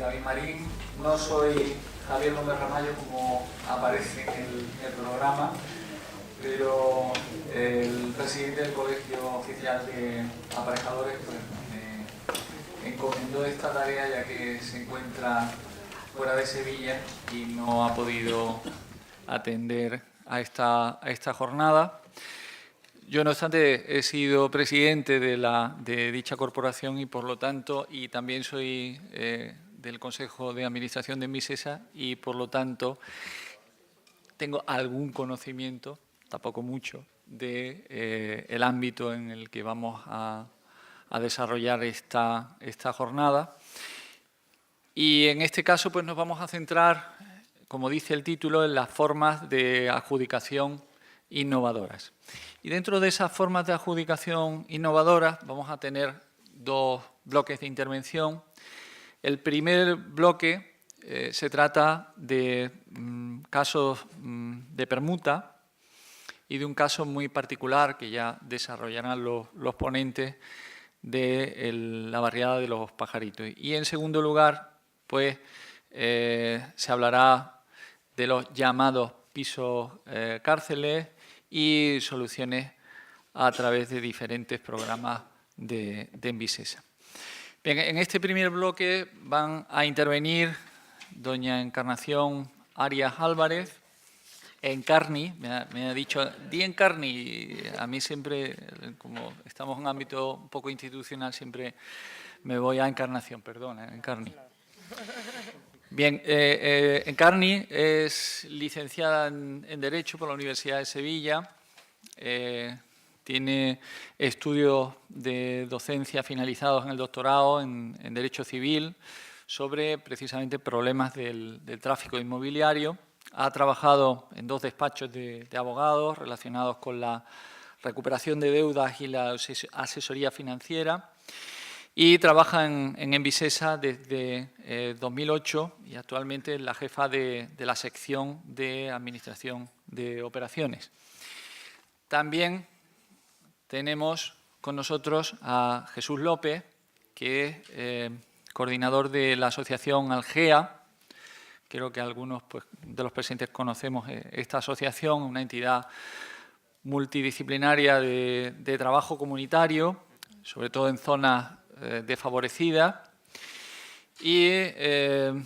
David Marín, no soy Javier Gómez Ramallo como aparece en el programa, pero el presidente del Colegio Oficial de Aparejadores pues, me encomendó esta tarea ya que se encuentra fuera de Sevilla y no ha podido atender a esta jornada. Yo, no obstante, he sido presidente de dicha corporación y, por lo tanto, y también soy del Consejo de Administración de Envisesa y, por lo tanto, tengo algún conocimiento, tampoco mucho, del ámbito en el que vamos a desarrollar esta jornada. Y, en este caso, pues nos vamos a centrar, como dice el título, en las formas de adjudicación innovadoras. Y dentro de esas formas de adjudicación innovadoras vamos a tener dos bloques de intervención. El primer bloque se trata de casos de permuta y de un caso muy particular que ya desarrollarán los ponentes de la barriada de los Pajaritos. Y en segundo lugar, pues se hablará de los llamados pisos cárceles y soluciones a través de diferentes programas de Envisesa. Bien, en este primer bloque van a intervenir doña Encarnación Arias Álvarez, Encarni, me ha dicho, di Encarni, a mí siempre, como estamos en un ámbito un poco institucional, siempre me voy a Encarnación, perdona, Encarni. Bien, Encarni es licenciada en Derecho por la Universidad de Sevilla, tiene estudios de docencia finalizados en el doctorado en Derecho Civil sobre precisamente problemas del tráfico inmobiliario. Ha trabajado en 2 despachos de abogados relacionados con la recuperación de deudas y la asesoría financiera. Y trabaja en Envisesa desde 2008 y actualmente es la jefa de la sección de Administración de Operaciones. También tenemos con nosotros a Jesús López, que es coordinador de la asociación Algea. Creo que algunos pues, de los presentes conocemos esta asociación, una entidad multidisciplinaria de trabajo comunitario, sobre todo en zonas desfavorecidas, y en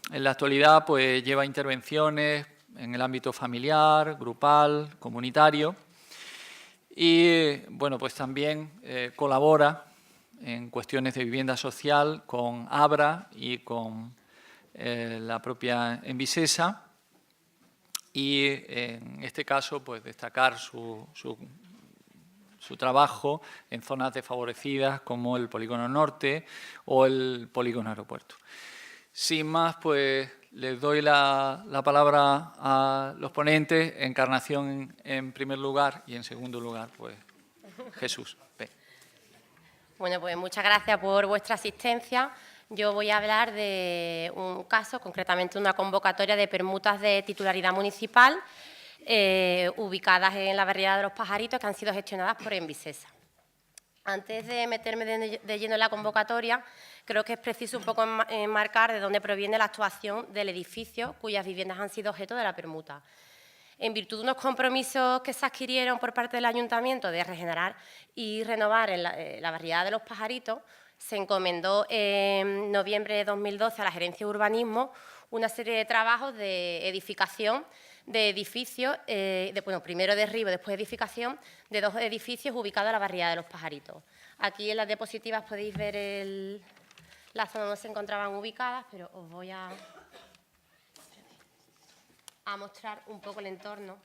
la actualidad pues, lleva intervenciones en el ámbito familiar, grupal, comunitario, y bueno, pues también colabora en cuestiones de vivienda social con Abra y con la propia Envisesa, y en este caso pues destacar su trabajo en zonas desfavorecidas como el Polígono Norte o el Polígono Aeropuerto. Sin más, pues les doy la palabra a los ponentes, Encarnación en primer lugar y en segundo lugar, pues Jesús. Ven. Bueno, pues muchas gracias por vuestra asistencia. Yo voy a hablar de un caso, concretamente una convocatoria de permutas de titularidad municipal ubicadas en la barriada de los Pajaritos, que han sido gestionadas por Envisesa. Antes de meterme de lleno en la convocatoria, creo que es preciso un poco enmarcar de dónde proviene la actuación del edificio cuyas viviendas han sido objeto de la permuta. En virtud de unos compromisos que se adquirieron por parte del Ayuntamiento de regenerar y renovar en la barriada de los Pajaritos, se encomendó en noviembre de 2012 a la Gerencia de Urbanismo una serie de trabajos de edificación de edificios, primero derribo, después edificación de 2 edificios ubicados en la barriada de los Pajaritos. Aquí en las diapositivas podéis ver la zona donde se encontraban ubicadas, pero os voy a mostrar un poco el entorno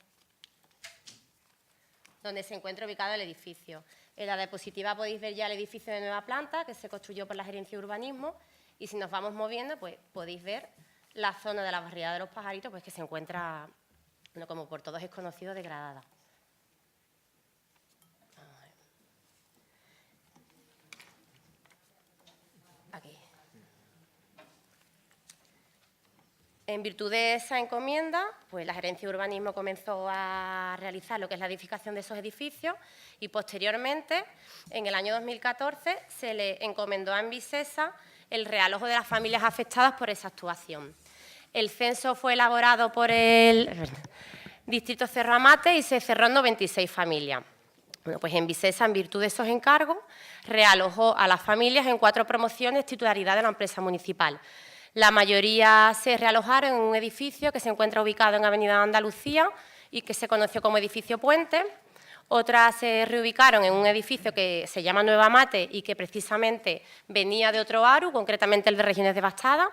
donde se encuentra ubicado el edificio. En la diapositiva podéis ver ya el edificio de nueva planta que se construyó por la Gerencia de Urbanismo, y si nos vamos moviendo, pues podéis ver la zona de la barriada de los Pajaritos, pues que se encuentra, bueno, como por todos es conocido, degradada. Aquí. En virtud de esa encomienda, pues la Gerencia de Urbanismo comenzó a realizar lo que es la edificación de esos edificios y posteriormente, en el año 2014, se le encomendó a Envisesa el realojo de las familias afectadas por esa actuación. El censo fue elaborado por el Distrito Cerro Amate y se cerró en 96 familias. Bueno, pues en Visesa, en virtud de esos encargos, realojó a las familias en 4 promociones titularidad de la empresa municipal. La mayoría se realojaron en un edificio que se encuentra ubicado en Avenida Andalucía y que se conoció como edificio Puente. Otras se reubicaron en un edificio que se llama Nueva Amate y que precisamente venía de otro ARU, concretamente el de Regiones Devastadas.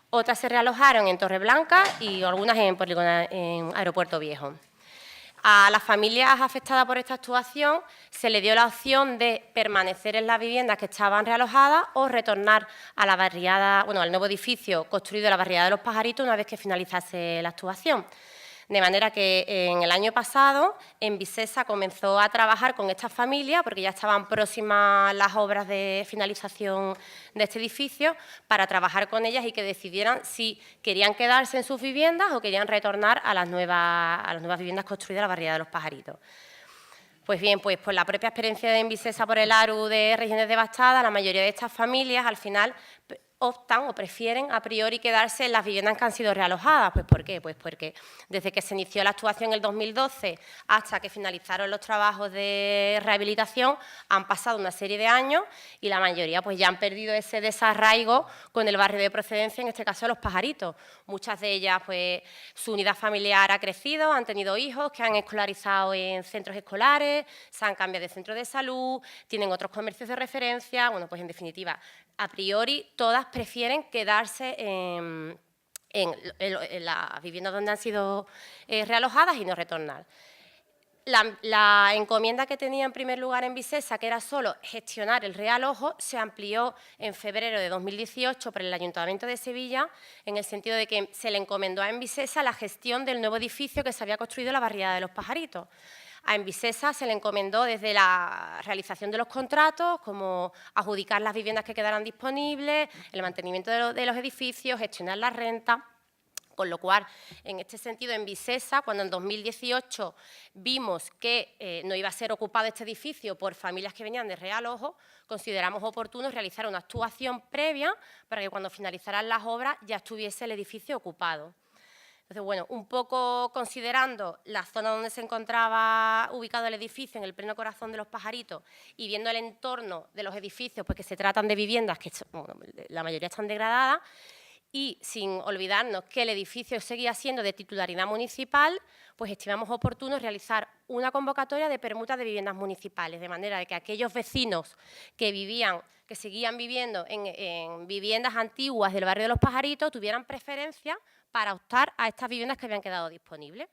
Otras se realojaron en Torreblanca y algunas en Aeropuerto Viejo. A las familias afectadas por esta actuación se le dio la opción de permanecer en las viviendas que estaban realojadas o retornar a la barriada, bueno, al nuevo edificio construido en la barriada de los Pajaritos una vez que finalizase la actuación. De manera que en el año pasado, en Visesa comenzó a trabajar con estas familias, porque ya estaban próximas las obras de finalización de este edificio, para trabajar con ellas y que decidieran si querían quedarse en sus viviendas o querían retornar a las nuevas viviendas construidas en la barriada de los Pajaritos. Pues bien, pues por la propia experiencia de Envisesa por el ARU de Regiones Devastadas, la mayoría de estas familias al final optan o prefieren a priori quedarse en las viviendas que han sido realojadas. Pues ¿por qué? Pues porque desde que se inició la actuación en el 2012 hasta que finalizaron los trabajos de rehabilitación han pasado una serie de años y la mayoría pues ya han perdido ese desarraigo con el barrio de procedencia, en este caso Los Pajaritos. Muchas de ellas, pues su unidad familiar ha crecido, han tenido hijos que han escolarizado en centros escolares, se han cambiado de centro de salud, tienen otros comercios de referencia. Bueno, pues en definitiva, a priori todas prefieren quedarse en las viviendas donde han sido realojadas y no retornar. La encomienda que tenía en primer lugar en Visesa, que era solo gestionar el realojo, se amplió en febrero de 2018 por el Ayuntamiento de Sevilla, en el sentido de que se le encomendó a Envisesa la gestión del nuevo edificio que se había construido en la barriada de los Pajaritos. A Envisesa se le encomendó desde la realización de los contratos, como adjudicar las viviendas que quedaran disponibles, el mantenimiento de los edificios, gestionar la renta. Con lo cual, en este sentido, en Visesa, cuando en 2018 vimos que no iba a ser ocupado este edificio por familias que venían de realojo, consideramos oportuno realizar una actuación previa para que cuando finalizaran las obras ya estuviese el edificio ocupado. Entonces, bueno, un poco considerando la zona donde se encontraba ubicado el edificio, en el pleno corazón de Los Pajaritos, y viendo el entorno de los edificios, pues que se tratan de viviendas que bueno, la mayoría están degradadas, y sin olvidarnos que el edificio seguía siendo de titularidad municipal, pues estimamos oportuno realizar una convocatoria de permutas de viviendas municipales, de manera de que aquellos vecinos que seguían viviendo en viviendas antiguas del barrio de Los Pajaritos tuvieran preferencia para optar a estas viviendas que habían quedado disponibles.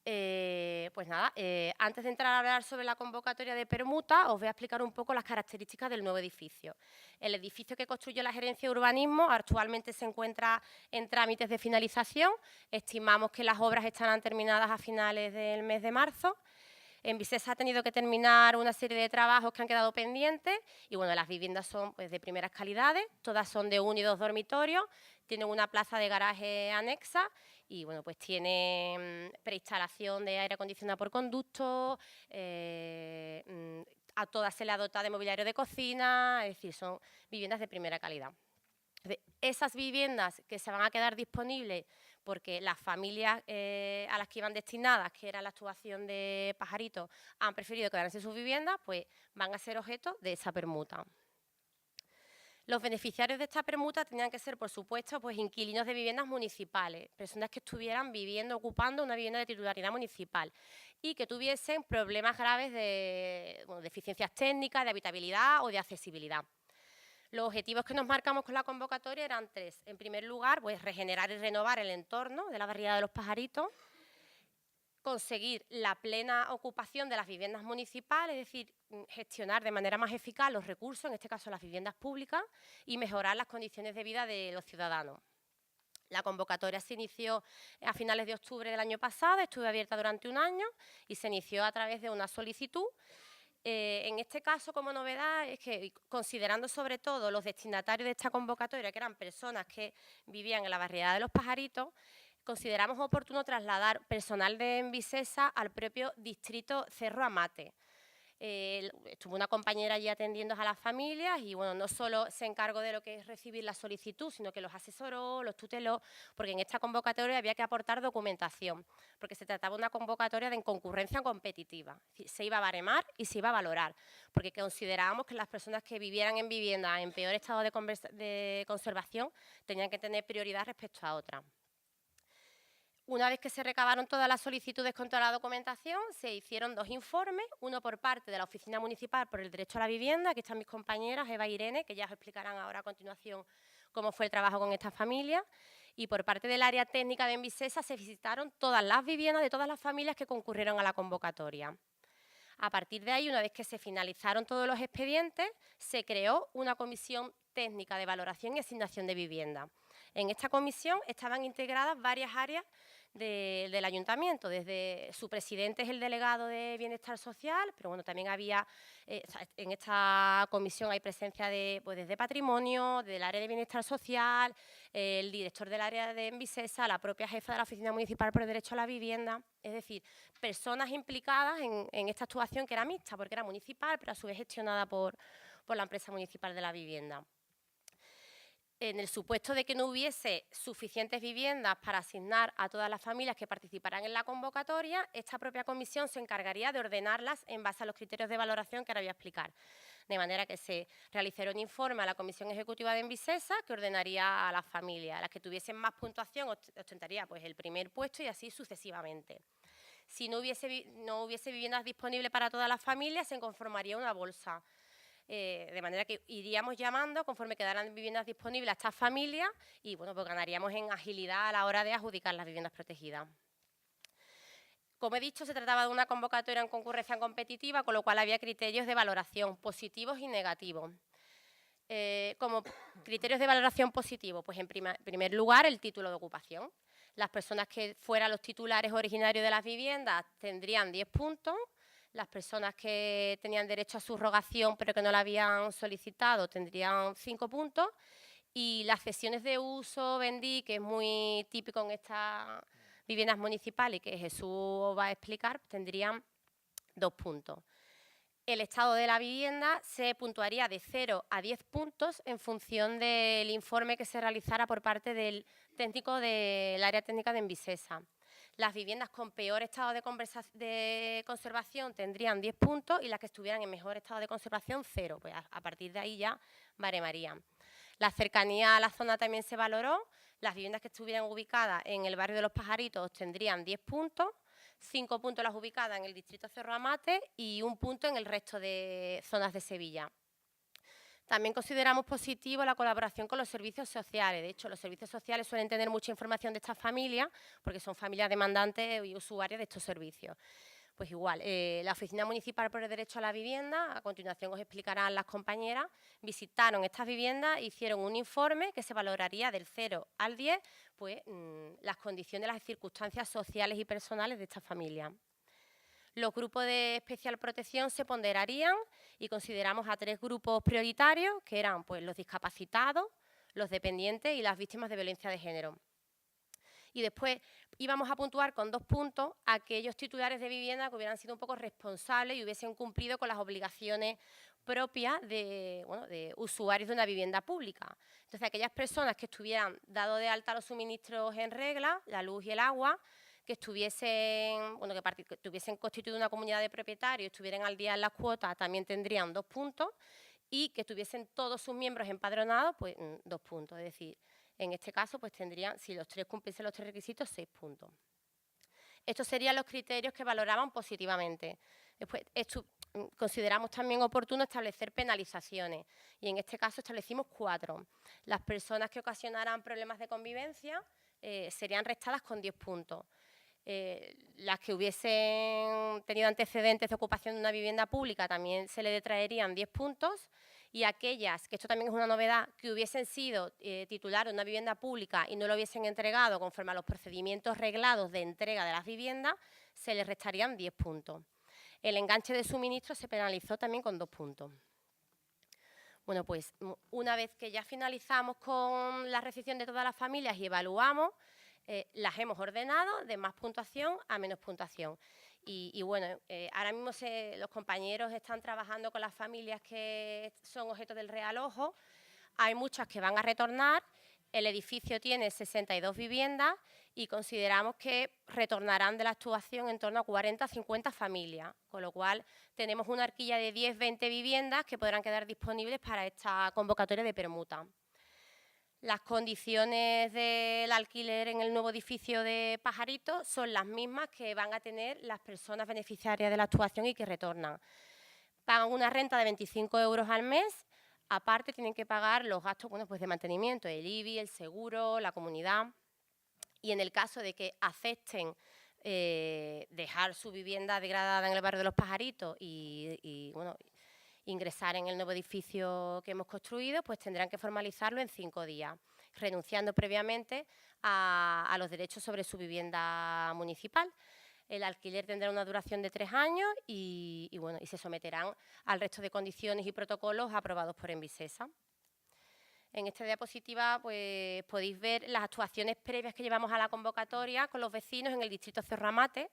Pues nada, antes de entrar a hablar sobre la convocatoria de permuta, os voy a explicar un poco las características del nuevo edificio. El edificio que construyó la Gerencia de Urbanismo actualmente se encuentra en trámites de finalización. Estimamos que las obras estarán terminadas a finales del mes de marzo. Envisesa ha tenido que terminar una serie de trabajos que han quedado pendientes y bueno, las viviendas son pues, de primeras calidades, todas son de 1 y 2 dormitorios, tienen una plaza de garaje anexa y bueno, pues tiene preinstalación de aire acondicionado por conducto, a todas se le ha dotado de mobiliario de cocina, es decir, son viviendas de primera calidad. Esas viviendas que se van a quedar disponibles porque las familias a las que iban destinadas, que era la actuación de Pajaritos, han preferido quedarse en sus viviendas, pues van a ser objeto de esa permuta. Los beneficiarios de esta permuta tenían que ser, por supuesto, pues inquilinos de viviendas municipales, personas que estuvieran viviendo, ocupando una vivienda de titularidad municipal y que tuviesen problemas graves de deficiencias técnicas, de habitabilidad o de accesibilidad. Los objetivos que nos marcamos con la convocatoria eran 3. En primer lugar, pues regenerar y renovar el entorno de la barriada de Los Pajaritos, conseguir la plena ocupación de las viviendas municipales, es decir, gestionar de manera más eficaz los recursos, en este caso las viviendas públicas, y mejorar las condiciones de vida de los ciudadanos. La convocatoria se inició a finales de octubre del año pasado, estuvo abierta durante un año y se inició a través de una solicitud. En este caso, como novedad, es que considerando sobre todo los destinatarios de esta convocatoria, que eran personas que vivían en la barriada de Los Pajaritos, consideramos oportuno trasladar personal de Envisesa al propio distrito Cerro Amate. Estuvo una compañera allí atendiendo a las familias y, bueno, no solo se encargó de lo que es recibir la solicitud, sino que los asesoró, los tuteló, porque en esta convocatoria había que aportar documentación, porque se trataba de una convocatoria de concurrencia competitiva. Es decir, se iba a baremar y se iba a valorar, porque considerábamos que las personas que vivieran en vivienda en peor estado de conservación tenían que tener prioridad respecto a otras. Una vez que se recabaron todas las solicitudes con toda la documentación, se hicieron 2 informes, uno por parte de la Oficina Municipal por el Derecho a la Vivienda, aquí están mis compañeras Eva e Irene, que ya os explicarán ahora a continuación cómo fue el trabajo con esta familia, y por parte del área técnica de Envisesa se visitaron todas las viviendas de todas las familias que concurrieron a la convocatoria. A partir de ahí, una vez que se finalizaron todos los expedientes, se creó una comisión técnica de valoración y asignación de vivienda. En esta comisión estaban integradas varias áreas del ayuntamiento, desde su presidente es el delegado de Bienestar Social, pero bueno, también había, en esta comisión hay presencia desde Patrimonio, del área de Bienestar Social, el director del área de Envisesa, la propia jefa de la Oficina Municipal por el Derecho a la Vivienda, es decir, personas implicadas en esta actuación que era mixta, porque era municipal, pero a su vez gestionada por la empresa municipal de la vivienda. En el supuesto de que no hubiese suficientes viviendas para asignar a todas las familias que participarán en la convocatoria, esta propia comisión se encargaría de ordenarlas en base a los criterios de valoración que ahora voy a explicar. De manera que se realizará un informe a la Comisión Ejecutiva de Envisesa que ordenaría a las familias. Las que tuviesen más puntuación ostentaría pues, el primer puesto y así sucesivamente. Si no hubiese viviendas disponibles para todas las familias, se conformaría una bolsa. De manera que iríamos llamando conforme quedaran viviendas disponibles a estas familias y, bueno, pues ganaríamos en agilidad a la hora de adjudicar las viviendas protegidas. Como he dicho, se trataba de una convocatoria en concurrencia competitiva, con lo cual había criterios de valoración positivos y negativos. Como criterios de valoración positivo, pues en primer lugar el título de ocupación. Las personas que fueran los titulares originarios de las viviendas tendrían 10 puntos, las personas que tenían derecho a subrogación pero que no la habían solicitado tendrían 5 puntos y las cesiones de uso, vendí, que es muy típico en estas viviendas municipales y que Jesús va a explicar, tendrían 2 puntos. El estado de la vivienda se puntuaría de 0 a 10 puntos en función del informe que se realizara por parte del técnico del área técnica de Envisesa. Las viviendas con peor estado de conservación tendrían 10 puntos y las que estuvieran en mejor estado de conservación 0. Pues a partir de ahí ya baremarían. La cercanía a la zona también se valoró. Las viviendas que estuvieran ubicadas en el barrio de Los Pajaritos tendrían 10 puntos, 5 puntos las ubicadas en el distrito Cerro Amate y 1 punto en el resto de zonas de Sevilla. También consideramos positivo la colaboración con los servicios sociales. De hecho, los servicios sociales suelen tener mucha información de estas familias porque son familias demandantes y usuarias de estos servicios. Pues igual, la Oficina Municipal por el Derecho a la Vivienda, a continuación os explicarán las compañeras, visitaron estas viviendas e hicieron un informe que se valoraría del 0 al 10, pues las condiciones, las circunstancias sociales y personales de estas familias. Los grupos de especial protección se ponderarían y consideramos a 3 grupos prioritarios, que eran pues, los discapacitados, los dependientes y las víctimas de violencia de género. Y después íbamos a puntuar con 2 puntos a aquellos titulares de vivienda que hubieran sido un poco responsables y hubiesen cumplido con las obligaciones propias de usuarios de una vivienda pública. Entonces, aquellas personas que estuvieran dado de alta los suministros en regla, la luz y el agua, que tuviesen constituido una comunidad de propietarios y estuvieran al día en las cuotas, también tendrían 2 puntos, y que tuviesen todos sus miembros empadronados, pues 2 puntos. Es decir, en este caso, pues tendrían, si los 3 cumpliesen los 3 requisitos, 6 puntos. Estos serían los criterios que valoraban positivamente. Después, consideramos también oportuno establecer penalizaciones y en este caso establecimos 4. Las personas que ocasionaran problemas de convivencia serían restadas con 10 puntos. Las que hubiesen tenido antecedentes de ocupación de una vivienda pública también se le detraerían 10 puntos y aquellas, que esto también es una novedad, que hubiesen sido titulares de una vivienda pública y no lo hubiesen entregado conforme a los procedimientos reglados de entrega de las viviendas, se les restarían 10 puntos. El enganche de suministro se penalizó también con 2 puntos. Bueno, pues una vez que ya finalizamos con la recepción de todas las familias y evaluamos, las hemos ordenado de más puntuación a menos puntuación. Y bueno, ahora mismo los compañeros están trabajando con las familias que son objeto del realojo. Hay muchas que van a retornar. El edificio tiene 62 viviendas y consideramos que retornarán de la actuación en torno a 40 o 50 familias, con lo cual tenemos una horquilla de 10-20 viviendas que podrán quedar disponibles para esta convocatoria de permuta. Las condiciones del alquiler en el nuevo edificio de Pajarito son las mismas que van a tener las personas beneficiarias de la actuación y que retornan. Pagan una renta de 25 euros al mes, aparte tienen que pagar los gastos pues de mantenimiento, el IBI, el seguro, la comunidad. Y en el caso de que acepten dejar su vivienda degradada en el barrio de Los Pajaritos y bueno, ingresar en el nuevo edificio que hemos construido, pues tendrán que formalizarlo en 5 días, renunciando previamente a los derechos sobre su vivienda municipal. El alquiler tendrá una duración de 3 años y se someterán al resto de condiciones y protocolos aprobados por Envisesa. En esta diapositiva pues, podéis ver las actuaciones previas que llevamos a la convocatoria con los vecinos en el distrito Cerro Amate.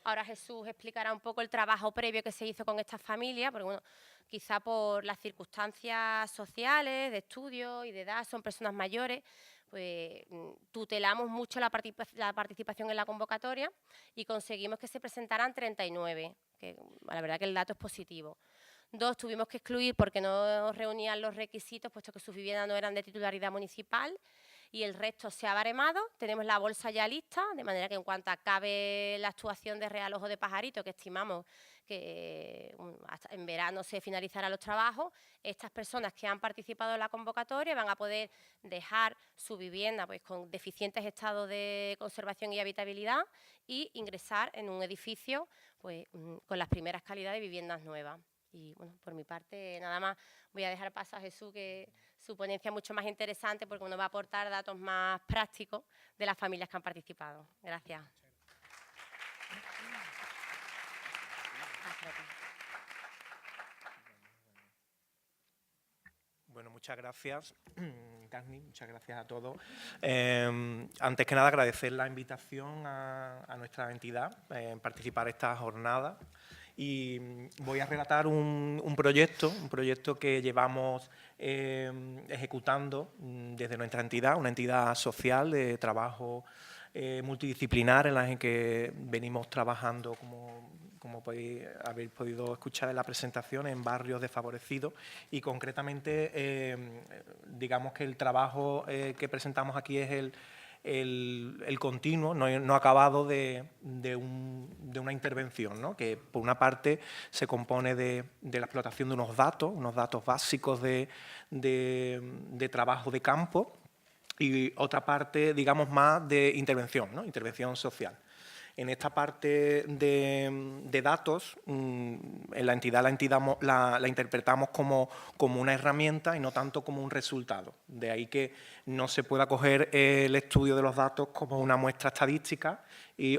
Ahora Jesús explicará un poco el trabajo previo que se hizo con estas familias, porque bueno, quizá por las circunstancias sociales, de estudio y de edad, son personas mayores, pues tutelamos mucho la participación en la convocatoria y conseguimos que se presentaran 39, que la verdad que el dato es positivo. 2 tuvimos que excluir porque no reunían los requisitos, puesto que sus viviendas no eran de titularidad municipal, y el resto se ha baremado. Tenemos la bolsa ya lista, de manera que en cuanto acabe la actuación de realojo de Pajarito, que estimamos que hasta en verano se finalizarán los trabajos, estas personas que han participado en la convocatoria van a poder dejar su vivienda pues, con deficientes estados de conservación y habitabilidad y ingresar en un edificio pues, con las primeras calidades de viviendas nuevas. Y bueno, por mi parte nada más, voy a dejar paso a Jesús, que su ponencia es mucho más interesante porque uno va a aportar datos más prácticos de las familias que han participado. Gracias. Bueno, muchas gracias, Carni, muchas gracias a todos. Antes que nada, agradecer la invitación a nuestra entidad en participar en esta jornada. Y voy a relatar un proyecto que llevamos ejecutando desde nuestra entidad, una entidad social de trabajo multidisciplinar en la que venimos trabajando, como podéis haber podido escuchar en la presentación, en barrios desfavorecidos y concretamente digamos que el trabajo que presentamos aquí es el continuo, no acabado de una intervención, ¿no? Que por una parte se compone de la explotación de unos datos básicos de trabajo de campo y otra parte, digamos, más de intervención, ¿no? Intervención social. En esta parte de datos, en la entidad la interpretamos como una herramienta y no tanto como un resultado. De ahí que no se pueda coger el estudio de los datos como una muestra estadística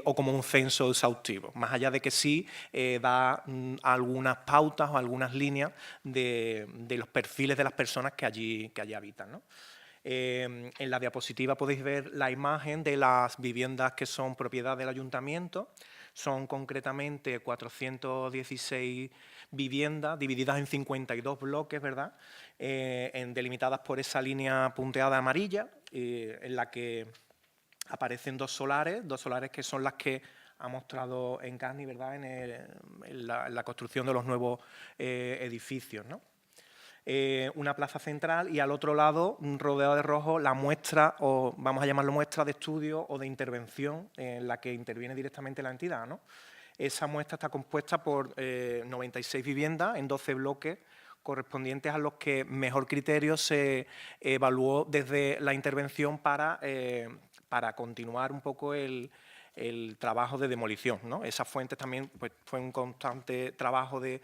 o como un censo exhaustivo, más allá de que sí da algunas pautas o algunas líneas de los perfiles de las personas que allí habitan, ¿no? En la diapositiva podéis ver la imagen de las viviendas que son propiedad del ayuntamiento. Son concretamente 416 viviendas divididas en 52 bloques, ¿verdad? Delimitadas por esa línea punteada amarilla, en la que aparecen dos solares que son las que ha mostrado Encarni, ¿verdad? En la construcción de los nuevos edificios, ¿no? Una plaza central y al otro lado, rodeado de rojo, la muestra, o vamos a llamarlo muestra de estudio o de intervención en la que interviene directamente la entidad, ¿no? Esa muestra está compuesta por 96 viviendas en 12 bloques correspondientes a los que mejor criterio se evaluó desde la intervención para continuar un poco el trabajo de demolición, ¿no? Esas fuentes también pues, fue un constante trabajo de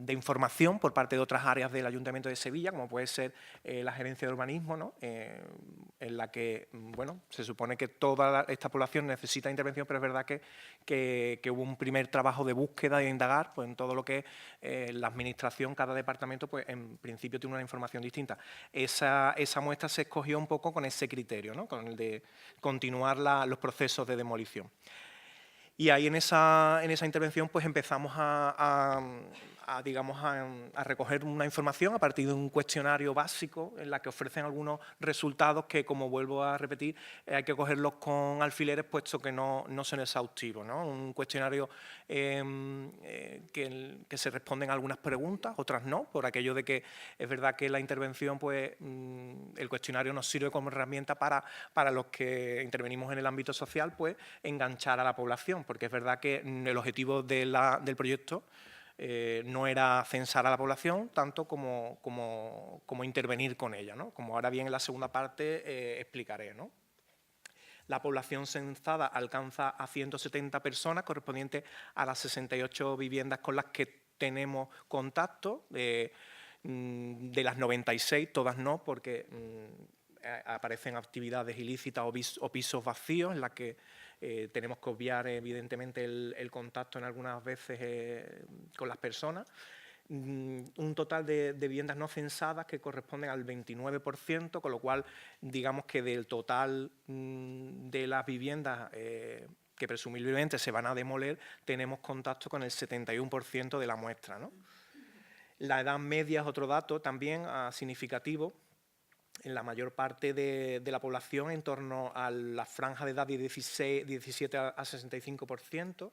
información por parte de otras áreas del Ayuntamiento de Sevilla, como puede ser la Gerencia de Urbanismo, ¿no? En la que bueno, se supone que toda esta población necesita intervención, pero es verdad que hubo un primer trabajo de búsqueda y de indagar pues, en todo lo que la administración, cada departamento, pues en principio tiene una información distinta. Esa muestra se escogió un poco con ese criterio, ¿no? Con el de continuar los procesos de demolición. Y ahí en esa intervención pues empezamos a recoger una información a partir de un cuestionario básico en la que ofrecen algunos resultados que, como vuelvo a repetir, hay que cogerlos con alfileres puesto que no son exhaustivos, ¿no? Un cuestionario que se responden algunas preguntas, otras no, por aquello de que es verdad que la intervención, pues el cuestionario nos sirve como herramienta para los que intervenimos en el ámbito social, pues enganchar a la población, porque es verdad que el objetivo del proyecto no era censar a la población tanto como intervenir con ella, ¿no? Como ahora bien en la segunda parte explicaré, ¿no? La población censada alcanza a 170 personas, correspondientes a las 68 viviendas con las que tenemos contacto. De las 96, todas no, porque aparecen actividades ilícitas o pisos vacíos en las que tenemos que obviar evidentemente el contacto en algunas veces con las personas. Un total de viviendas no censadas que corresponden al 29%, con lo cual digamos que del total de las viviendas que presumiblemente se van a demoler, tenemos contacto con el 71% de la muestra, ¿no? La edad media es otro dato también significativo. En la mayor parte de la población, en torno a la franja de edad de 17 a 65%,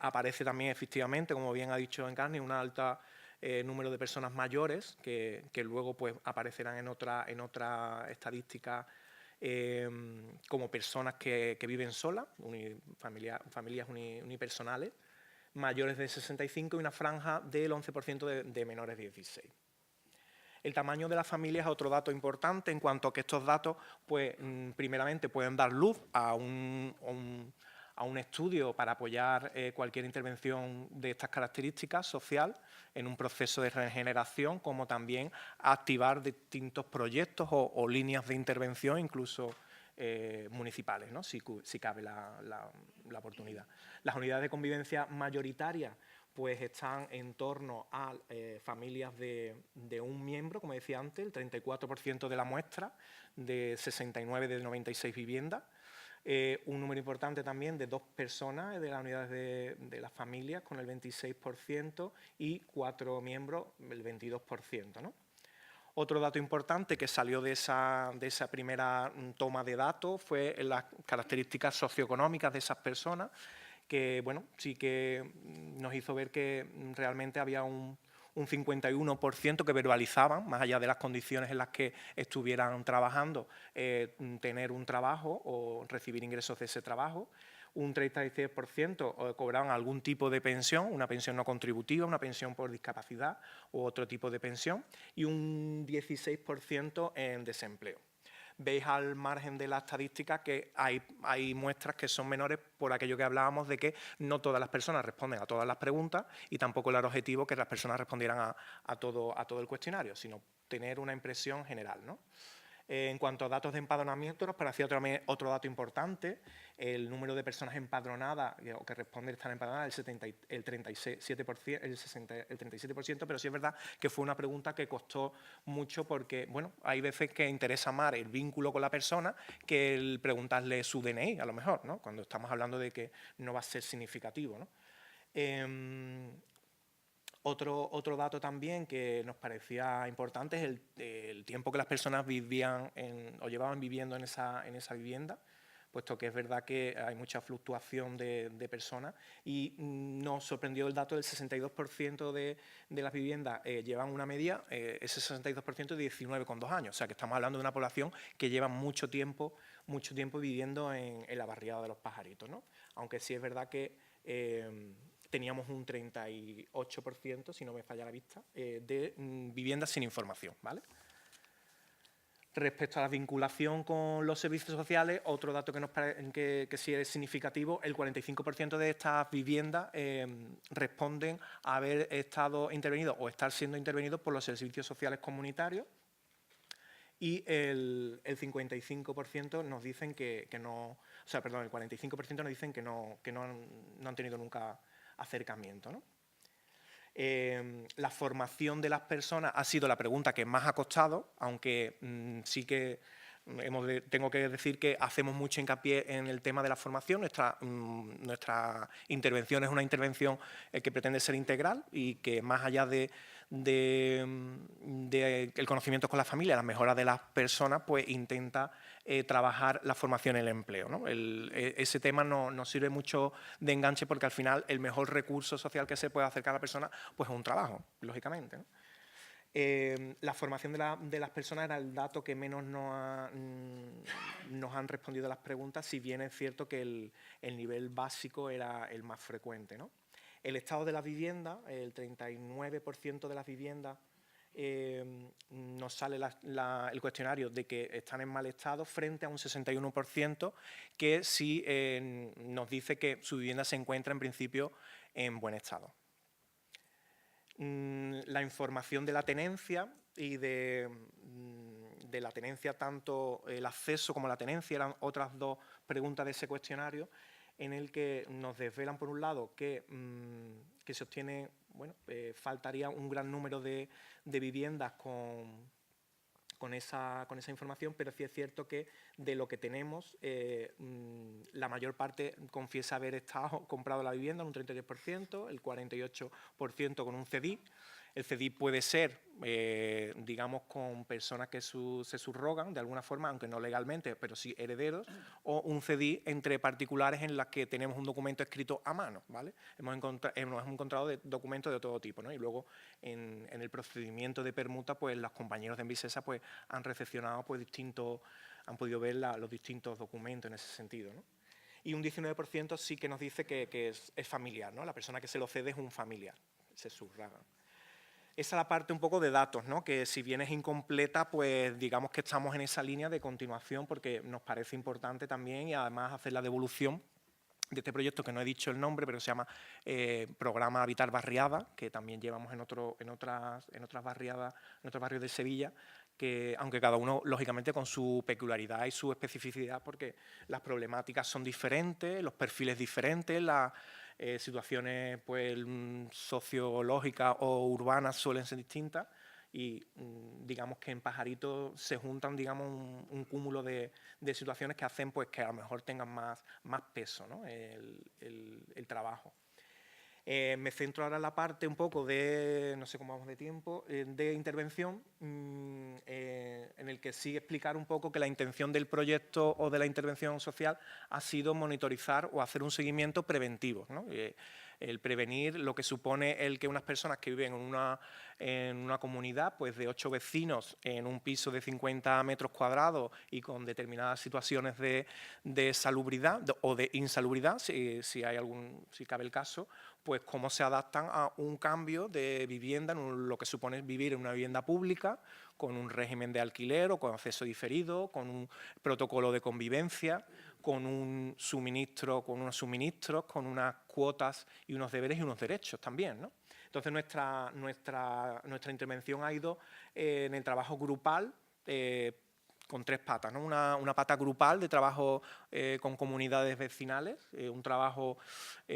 aparece también efectivamente, como bien ha dicho Encarni, un alto número de personas mayores que luego pues, aparecerán en otra estadística como personas que viven solas, familias unipersonales, mayores de 65 y una franja del 11% de menores de 16. El tamaño de las familias es otro dato importante, en cuanto a que estos datos, pues, primeramente pueden dar luz a un estudio para apoyar cualquier intervención de estas características social en un proceso de regeneración, como también activar distintos proyectos o líneas de intervención, incluso municipales, ¿no? si cabe la oportunidad. Las unidades de convivencia mayoritarias pues están en torno a familias de un miembro, como decía antes, el 34% de la muestra, de 69 de 96 viviendas. Un número importante también de 2 personas de las unidades de las familias, con el 26%, y 4 miembros, el 22%, ¿no? Otro dato importante que salió de esa primera toma de datos fue las características socioeconómicas de esas personas, que bueno, sí que nos hizo ver que realmente había un 51% que verbalizaban, más allá de las condiciones en las que estuvieran trabajando, tener un trabajo o recibir ingresos de ese trabajo. Un 36% cobraban algún tipo de pensión, una pensión no contributiva, una pensión por discapacidad u otro tipo de pensión, y un 16% en desempleo. Veis al margen de la estadística que hay muestras que son menores por aquello que hablábamos de que no todas las personas responden a todas las preguntas y tampoco era el objetivo que las personas respondieran a todo el cuestionario, sino tener una impresión general, ¿no? En cuanto a datos de empadronamiento, nos parecía otro dato importante, el número de personas empadronadas o que responden estar empadronadas, el 37%, pero sí es verdad que fue una pregunta que costó mucho porque, bueno, hay veces que interesa más el vínculo con la persona que el preguntarle su DNI, a lo mejor, ¿no? Cuando estamos hablando de que no va a ser significativo, ¿no? Otro dato también que nos parecía importante es el tiempo que las personas vivían o llevaban viviendo en esa vivienda, puesto que es verdad que hay mucha fluctuación de personas, y nos sorprendió el dato del 62% de las viviendas llevan una media, ese 62% de 19,2 años, o sea que estamos hablando de una población que lleva mucho tiempo viviendo en la barriada de Los Pajaritos, ¿no? Aunque sí es verdad que teníamos un 38%, si no me falla la vista, de viviendas sin información, ¿vale? Respecto a la vinculación con los servicios sociales, otro dato que nos parece que sí es significativo, el 45% de estas viviendas responden a haber estado intervenidos o estar siendo intervenidos por los servicios sociales comunitarios, y el 55% nos dicen que no, o sea, perdón, el 45% nos dicen que no han tenido nunca acercamiento, ¿no? La formación de las personas ha sido la pregunta que más ha costado, aunque sí que tengo que decir que hacemos mucho hincapié en el tema de la formación. Nuestra intervención es una intervención que pretende ser integral y que más allá de el conocimiento con la familia, la mejora de las personas, pues intenta trabajar la formación en el empleo, ¿no? Ese tema nos sirve mucho de enganche porque al final el mejor recurso social que se puede acercar a la persona pues es un trabajo, lógicamente, ¿no? La formación de las personas era el dato que menos nos han respondido a las preguntas, si bien es cierto que el nivel básico era el más frecuente, ¿no? El estado de la vivienda, el 39% de las viviendas nos sale el cuestionario de que están en mal estado frente a un 61% que sí nos dice que su vivienda se encuentra en principio en buen estado. La información de la tenencia y de la tenencia, tanto el acceso como la tenencia, eran otras dos preguntas de ese cuestionario en el que nos desvelan, por un lado, que se obtiene, bueno, faltaría un gran número de viviendas con esa información, pero sí es cierto que de lo que tenemos, la mayor parte confiesa haber comprado la vivienda, un 33%, el 48% con un CDI. El CDI puede ser, digamos, con personas que se subrogan de alguna forma, aunque no legalmente, pero sí herederos, o un CDI entre particulares en las que tenemos un documento escrito a mano, ¿vale? Hemos encontrado documentos de todo tipo, ¿no? Y luego en el procedimiento de permuta, pues los compañeros de Envisesa pues, han recepcionado pues, han podido ver los distintos documentos en ese sentido, ¿no? Y un 19% sí que nos dice que es familiar, ¿no? La persona que se lo cede es un familiar, se subroga. Esa es la parte un poco de datos, ¿no? Que si bien es incompleta, pues digamos que estamos en esa línea de continuación porque nos parece importante también y además hacer la devolución de este proyecto, que no he dicho el nombre, pero se llama Programa Habitar Barriada, que también llevamos en otras barriadas, en otros barrios de Sevilla, que aunque cada uno, lógicamente, con su peculiaridad y su especificidad, porque las problemáticas son diferentes, los perfiles diferentes, las situaciones pues, sociológicas o urbanas suelen ser distintas y digamos que en Pajarito se juntan digamos, un cúmulo de situaciones que hacen pues, que a lo mejor tengan más peso, ¿no? el trabajo. Me centro ahora en la parte un poco de, no sé cómo vamos de tiempo, de intervención, en el que sí explicar un poco que la intención del proyecto o de la intervención social ha sido monitorizar o hacer un seguimiento preventivo, ¿no? El prevenir lo que supone el que unas personas que viven en una comunidad pues de 8 vecinos en un piso de 50 metros cuadrados y con determinadas situaciones de salubridad o de insalubridad, si cabe el caso, pues cómo se adaptan a un cambio de vivienda, lo que supone vivir en una vivienda pública, con un régimen de alquiler o con acceso diferido, con un protocolo de convivencia, con un suministro, con unos suministros, con unas cuotas y unos deberes y unos derechos también, ¿no? Entonces nuestra intervención ha ido en el trabajo grupal, con 3 patas, ¿no? Una pata grupal de trabajo con comunidades vecinales, un trabajo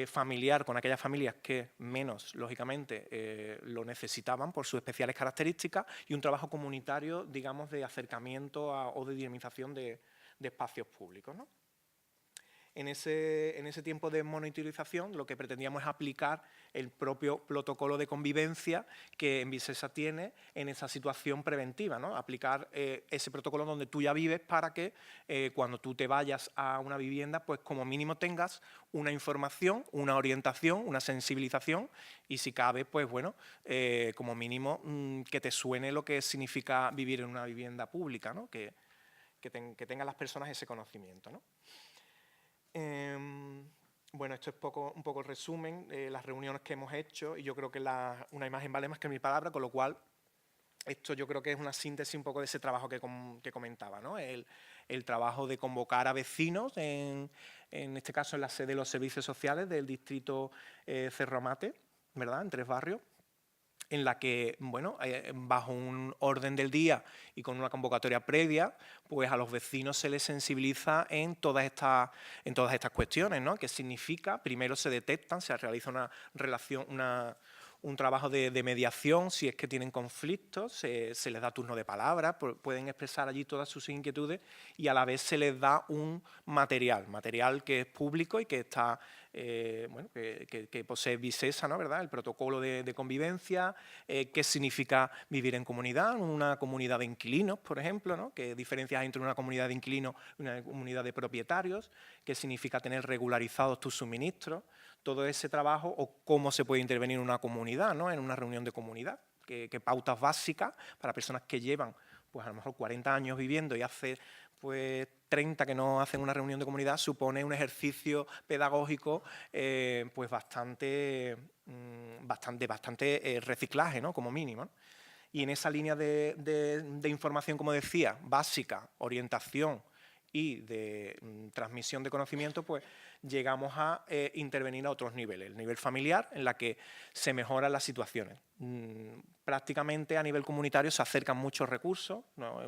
familiar con aquellas familias que menos, lógicamente, lo necesitaban por sus especiales características y un trabajo comunitario, digamos, de acercamiento o de dinamización de espacios públicos, ¿no? En ese tiempo de monitorización lo que pretendíamos es aplicar el propio protocolo de convivencia que Envisesa tiene en esa situación preventiva, ¿no? Aplicar ese protocolo donde tú ya vives para que cuando tú te vayas a una vivienda, pues como mínimo tengas una información, una orientación, una sensibilización y si cabe, pues bueno, como mínimo que te suene lo que significa vivir en una vivienda pública, ¿no? Que tengan las personas ese conocimiento, ¿no? Bueno, esto es un poco el resumen, las reuniones que hemos hecho y yo creo que una imagen vale más que 1000 palabras, con lo cual esto yo creo que es una síntesis un poco de ese trabajo que comentaba, ¿no? El trabajo de convocar a vecinos, en este caso en la sede de los servicios sociales del distrito Cerro Mate, ¿verdad? En 3 barrios, en la que, bueno, bajo un orden del día y con una convocatoria previa, pues a los vecinos se les sensibiliza en todas estas cuestiones, ¿no? ¿Qué significa? Primero se detectan, se realiza un trabajo de mediación, si es que tienen conflictos, se les da turno de palabra, pueden expresar allí todas sus inquietudes y a la vez se les da un material que es público y que está, bueno, que posee Visesa, ¿no? ¿Verdad? El protocolo de convivencia, qué significa vivir en comunidad, una comunidad de inquilinos, por ejemplo, ¿no? Qué diferencias hay entre una comunidad de inquilinos y una comunidad de propietarios, qué significa tener regularizados tus suministros, todo ese trabajo, o cómo se puede intervenir en una comunidad, ¿no? En una reunión de comunidad, qué pautas básicas para personas que llevan, pues a lo mejor 40 años viviendo y hace pues 30 que no hacen una reunión de comunidad, supone un ejercicio pedagógico pues bastante reciclaje, ¿no? Como mínimo, ¿no? Y en esa línea de información, como decía, básica, orientación y de transmisión de conocimiento, pues llegamos a intervenir a otros niveles. El nivel familiar, en la que se mejoran las situaciones. Prácticamente a nivel comunitario se acercan muchos recursos, ¿no?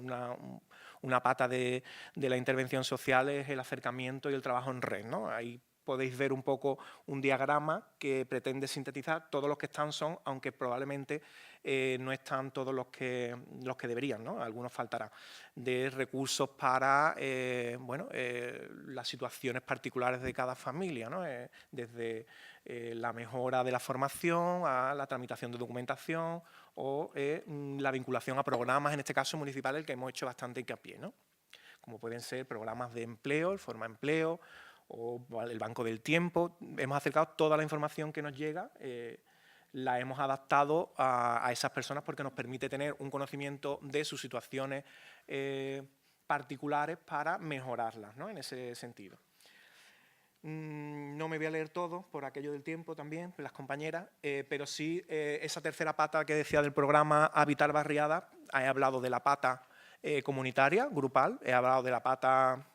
Una pata de la intervención social es el acercamiento y el trabajo en red, ¿no? Ahí podéis ver un poco un diagrama que pretende sintetizar. Todos los que están son, aunque probablemente no están todos los que deberían, ¿no? Algunos faltarán, de recursos para bueno, las situaciones particulares de cada familia, ¿no? Desde la mejora de la formación a la tramitación de documentación o la vinculación a programas, en este caso municipales, que hemos hecho bastante hincapié, ¿no? Como pueden ser programas de empleo, el Forma Empleo, o el Banco del Tiempo. Hemos acercado toda la información que nos llega, la hemos adaptado a esas personas porque nos permite tener un conocimiento de sus situaciones particulares para mejorarlas, ¿no? En ese sentido. No me voy a leer todo por aquello del tiempo también, las compañeras, pero sí esa tercera pata que decía del programa Habitar Barriada. He hablado de la pata comunitaria, grupal, he hablado de la pata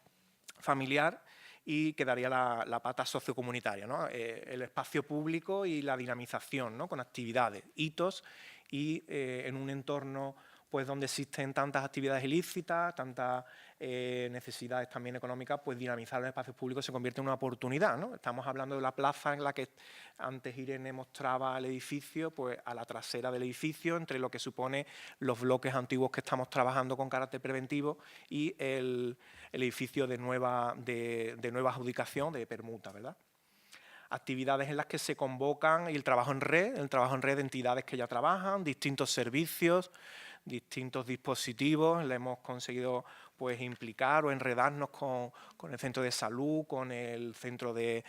familiar, y quedaría la pata sociocomunitaria, ¿no? El espacio público y la dinamización, ¿no? Con actividades, hitos y en un entorno pues donde existen tantas actividades ilícitas, tantas necesidades también económicas, pues dinamizar los espacios públicos se convierte en una oportunidad, ¿no? Estamos hablando de la plaza en la que antes Irene mostraba el edificio, pues a la trasera del edificio, entre lo que supone los bloques antiguos que estamos trabajando con carácter preventivo y el edificio de nueva adjudicación, de permuta, ¿verdad? Actividades en las que se convocan y el trabajo en red de entidades que ya trabajan, distintos servicios, distintos dispositivos. Le hemos conseguido pues implicar o enredarnos con el centro de salud, con el centro de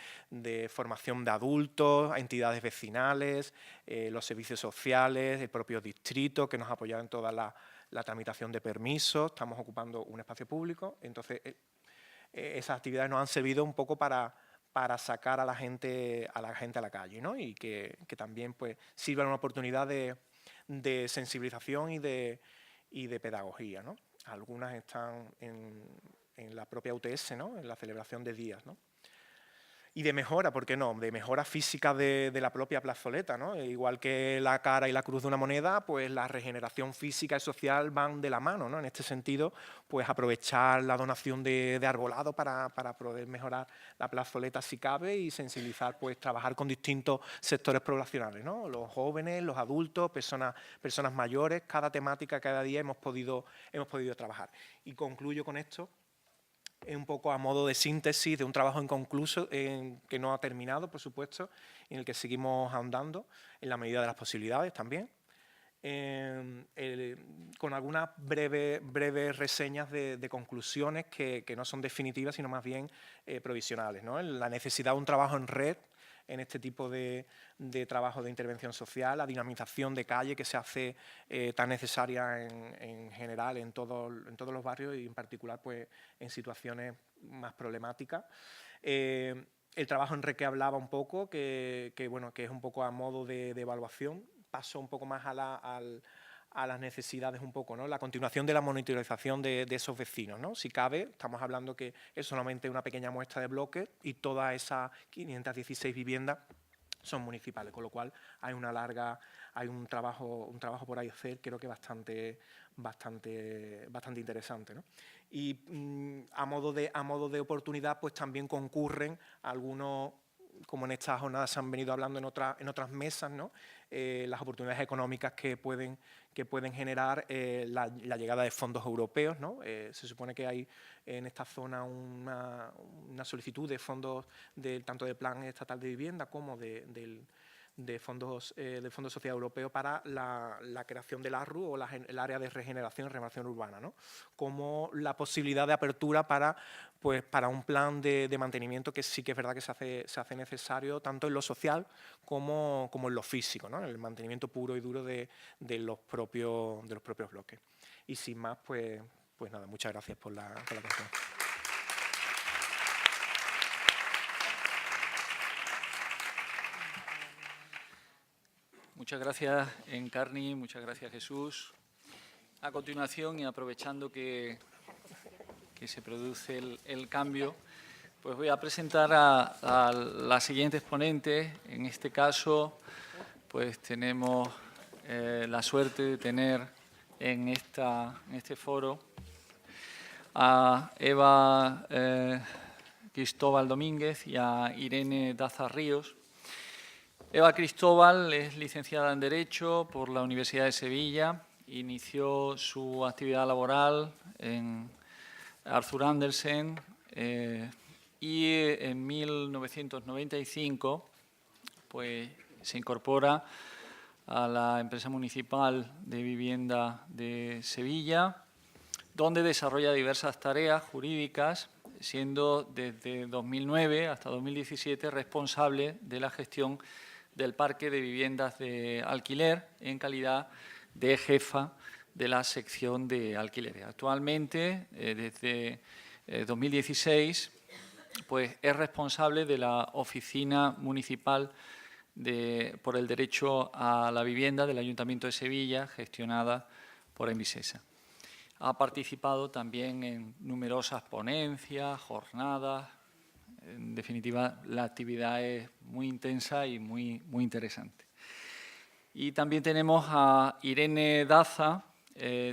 formación de adultos, entidades vecinales, los servicios sociales, el propio distrito que nos ha apoyado en toda la tramitación de permisos. Estamos ocupando un espacio público, entonces esas actividades nos han servido un poco para sacar a la gente a la calle, ¿no? Y que también pues sirvan una oportunidad de sensibilización y de pedagogía, ¿no? Algunas están en la propia UTS, ¿no? En la celebración de días, ¿no? Y de mejora, ¿por qué no? De mejora física de la propia plazoleta, ¿no? Igual que la cara y la cruz de una moneda, pues la regeneración física y social van de la mano, ¿no? En este sentido, pues aprovechar la donación de arbolado para poder mejorar la plazoleta si cabe y sensibilizar, pues trabajar con distintos sectores poblacionales, ¿no? Los jóvenes, los adultos, personas mayores, cada temática, cada día hemos podido trabajar. Y concluyo con esto. Es un poco a modo de síntesis de un trabajo inconcluso que no ha terminado, por supuesto, en el que seguimos ahondando en la medida de las posibilidades también, con algunas breves reseñas de conclusiones que no son definitivas, sino más bien provisionales, ¿no? La necesidad de un trabajo en red en este tipo de trabajo de intervención social, la dinamización de calle que se hace tan necesaria en general en todos los barrios y en particular pues, en situaciones más problemáticas. El trabajo en red que hablaba un poco, que es un poco a modo de evaluación, paso un poco más a las necesidades un poco, ¿no? La continuación de la monitorización de esos vecinos, ¿no? Si cabe, estamos hablando que es solamente una pequeña muestra de bloques y todas esas 516 viviendas son municipales, con lo cual hay un trabajo por ahí hacer, creo que bastante interesante, ¿no? Y a modo de oportunidad, pues también concurren algunos como en esta jornada se han venido hablando en otras mesas, ¿no? Las oportunidades económicas que pueden generar la llegada de fondos europeos, ¿no? Se supone que hay en esta zona una solicitud de fondos tanto del Plan Estatal de Vivienda como del Fondo Social Europeo para la creación del ARRU o el área de regeneración y renovación urbana, ¿no? Como la posibilidad de apertura para un plan de mantenimiento que sí que es verdad que se hace necesario tanto en lo social como en lo físico, ¿no? En el mantenimiento puro y duro de los propios bloques. Y sin más, pues nada, muchas gracias por la atención. Muchas gracias, Encarni, muchas gracias, Jesús. A continuación, y aprovechando que se produce el cambio, pues voy a presentar a las siguientes ponentes. En este caso, pues tenemos la suerte de tener en este foro a Eva Cristóbal Domínguez y a Irene Daza Ríos. Eva Cristóbal es licenciada en Derecho por la Universidad de Sevilla. Inició su actividad laboral en Arthur Andersen y en 1995 pues, se incorpora a la empresa municipal de vivienda de Sevilla, donde desarrolla diversas tareas jurídicas, siendo desde 2009 hasta 2017 responsable de la gestión del parque de viviendas de alquiler en calidad de jefa de la sección de alquileres. Actualmente, desde 2016, pues es responsable de la Oficina Municipal por el Derecho a la Vivienda del Ayuntamiento de Sevilla, gestionada por Envisesa. Ha participado también en numerosas ponencias, jornadas. En definitiva, la actividad es muy intensa y muy interesante. Y también tenemos a Irene Daza,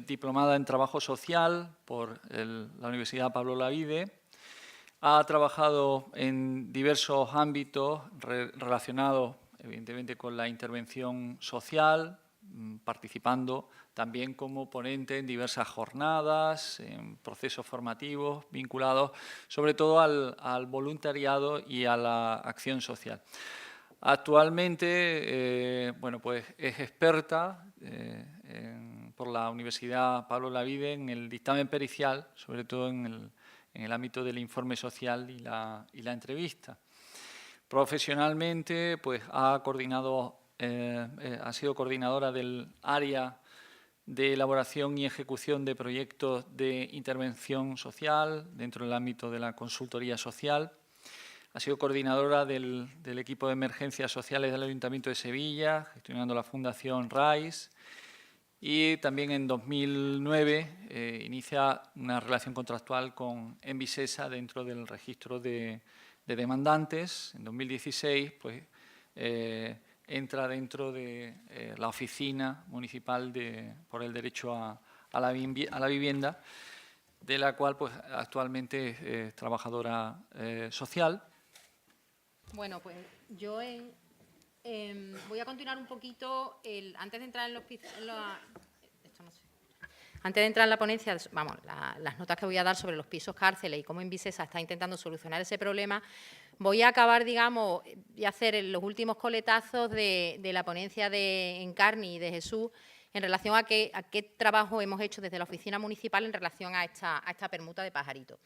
diplomada en Trabajo Social por la Universidad Pablo Olavide. Ha trabajado en diversos ámbitos relacionados, evidentemente, con la intervención social, participando también como ponente en diversas jornadas, en procesos formativos vinculados sobre todo al voluntariado y a la acción social. Actualmente bueno, pues es experta por la Universidad Pablo Olavide en el dictamen pericial, sobre todo en el ámbito del informe social y la entrevista. Profesionalmente, pues ha sido coordinadora del área de elaboración y ejecución de proyectos de intervención social dentro del ámbito de la consultoría social. Ha sido coordinadora del equipo de emergencias sociales del Ayuntamiento de Sevilla, gestionando la Fundación RAIS. Y también en 2009 inicia una relación contractual con Envisesa dentro del registro de demandantes. En 2016 pues, entra dentro de la Oficina Municipal por el Derecho a la Vivienda, de la cual pues, actualmente es trabajadora social. Bueno, pues yo voy a continuar un poquito, antes de entrar antes de entrar en la ponencia, vamos, las notas que voy a dar sobre los pisos cárceles y cómo Envisesa está intentando solucionar ese problema, voy a acabar, digamos, y hacer los últimos coletazos de la ponencia de Encarni y de Jesús en relación a qué trabajo hemos hecho desde la oficina municipal en relación a esta permuta de Pajarito.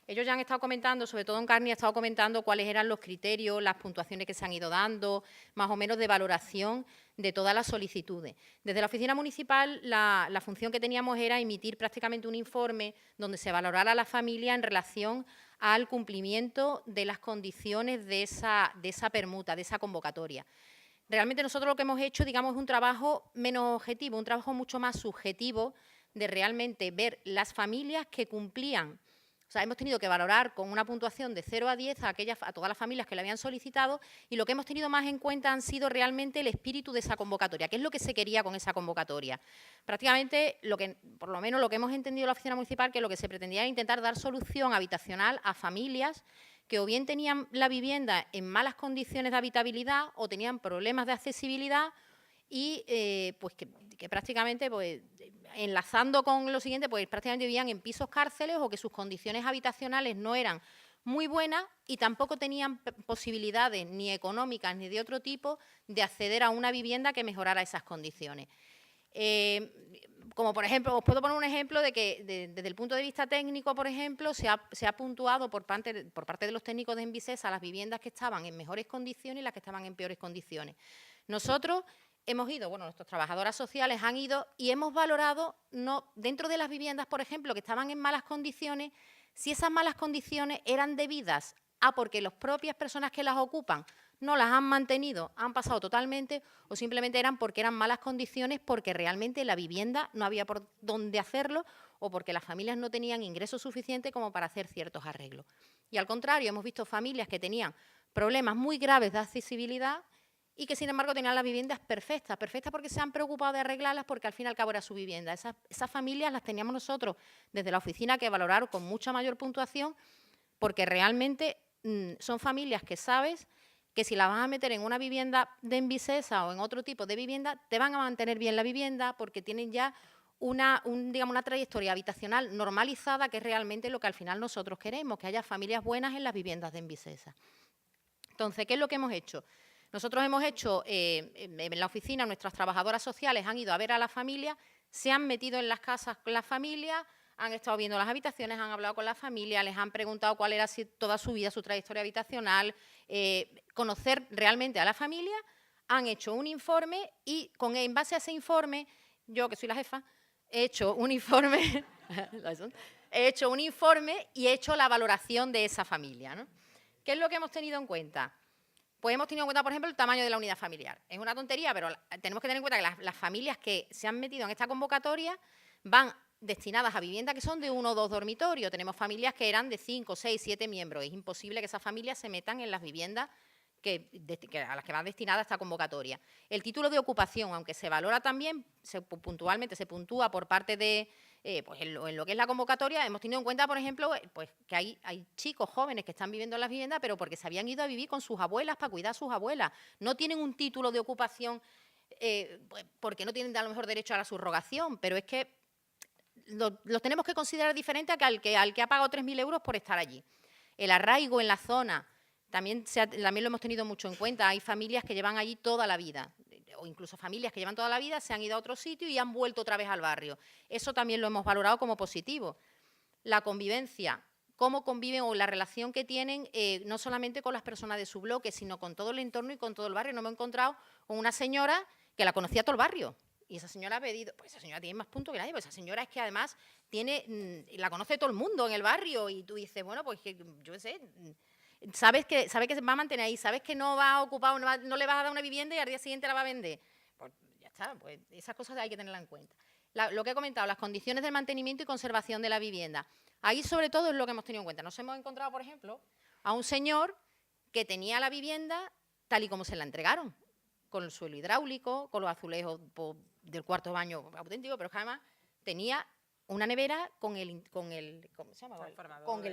Ellos ya han estado comentando, sobre todo Encarni ha estado comentando cuáles eran los criterios, las puntuaciones que se han ido dando, más o menos de valoración de todas las solicitudes. Desde la oficina municipal, la función que teníamos era emitir prácticamente un informe donde se valorara a la familia en relación al cumplimiento de las condiciones de esa permuta, de esa convocatoria. Realmente nosotros lo que hemos hecho, digamos, es un trabajo menos objetivo, un trabajo mucho más subjetivo de realmente ver las familias que cumplían. O sea, hemos tenido que valorar con una puntuación de 0 a 10 a todas las familias que le habían solicitado y lo que hemos tenido más en cuenta han sido realmente el espíritu de esa convocatoria, qué es lo que se quería con esa convocatoria. Prácticamente, por lo menos lo que hemos entendido en la oficina municipal, que lo que se pretendía era intentar dar solución habitacional a familias que o bien tenían la vivienda en malas condiciones de habitabilidad o tenían problemas de accesibilidad y pues que prácticamente, pues, enlazando con lo siguiente, pues prácticamente vivían en pisos cárceles o que sus condiciones habitacionales no eran muy buenas y tampoco tenían posibilidades ni económicas ni de otro tipo de acceder a una vivienda que mejorara esas condiciones. Como por ejemplo, os puedo poner un ejemplo de que desde el punto de vista técnico, por ejemplo, se ha puntuado por parte de los técnicos de Envisesa las viviendas que estaban en mejores condiciones y las que estaban en peores condiciones. Nosotros hemos ido, bueno, nuestras trabajadoras sociales han ido y hemos valorado, dentro de las viviendas, por ejemplo, que estaban en malas condiciones, si esas malas condiciones eran debidas a porque las propias personas que las ocupan no las han mantenido, han pasado totalmente, o simplemente eran porque eran malas condiciones, porque realmente la vivienda no había por dónde hacerlo o porque las familias no tenían ingresos suficientes como para hacer ciertos arreglos. Y al contrario, hemos visto familias que tenían problemas muy graves de accesibilidad y que, sin embargo, tenían las viviendas perfectas porque se han preocupado de arreglarlas porque al fin y al cabo era su vivienda. Esas familias las teníamos nosotros desde la oficina que valorar con mucha mayor puntuación porque realmente son familias que sabes que si las vas a meter en una vivienda de Envisesa o en otro tipo de vivienda, te van a mantener bien la vivienda porque tienen ya una trayectoria habitacional normalizada, que es realmente lo que al final nosotros queremos, que haya familias buenas en las viviendas de Envisesa. Entonces, ¿qué es lo que hemos hecho? Nosotros hemos hecho, en la oficina, nuestras trabajadoras sociales han ido a ver a las familias, se han metido en las casas con las familias, han estado viendo las habitaciones, han hablado con la familia, les han preguntado cuál era toda su vida, su trayectoria habitacional, conocer realmente a la familia, han hecho un informe y en base a ese informe, yo que soy la jefa, he hecho un informe, y he hecho la valoración de esa familia, ¿no? ¿Qué es lo que hemos tenido en cuenta? Pues hemos tenido en cuenta, por ejemplo, el tamaño de la unidad familiar. Es una tontería, pero tenemos que tener en cuenta que las familias que se han metido en esta convocatoria van destinadas a viviendas que son de 1 o 2 dormitorios. Tenemos familias que eran de 5, 6, 7 miembros. Es imposible que esas familias se metan en las viviendas a las que va destinada esta convocatoria. El título de ocupación, aunque se valora también, puntualmente se puntúa por parte de, pues en lo que es la convocatoria, hemos tenido en cuenta, por ejemplo, pues que hay chicos jóvenes que están viviendo en las viviendas, pero porque se habían ido a vivir con sus abuelas para cuidar a sus abuelas. No tienen un título de ocupación pues porque no tienen a lo mejor derecho a la subrogación, pero es que los tenemos que considerar diferente al que ha pagado 3.000 euros por estar allí. El arraigo en la zona también lo hemos tenido mucho en cuenta. Hay familias que llevan allí toda la vida, o incluso familias que llevan toda la vida, se han ido a otro sitio y han vuelto otra vez al barrio. Eso también lo hemos valorado como positivo. La convivencia, cómo conviven o la relación que tienen, no solamente con las personas de su bloque, sino con todo el entorno y con todo el barrio. No me he encontrado con una señora que la conocía todo el barrio. Y esa señora ha pedido, pues esa señora tiene más puntos que nadie, pues esa señora es que además la conoce todo el mundo en el barrio y tú dices, bueno, pues que yo qué sé, sabe que se va a mantener ahí, sabes que no va a ocupar, no le vas a dar una vivienda y al día siguiente la va a vender. Pues ya está, pues esas cosas hay que tenerlas en cuenta. Lo que he comentado, las condiciones de mantenimiento y conservación de la vivienda. Ahí sobre todo es lo que hemos tenido en cuenta. Nos hemos encontrado, por ejemplo, a un señor que tenía la vivienda tal y como se la entregaron, con el suelo hidráulico, con los azulejos del cuarto baño auténtico, pero es que además tenía una nevera con el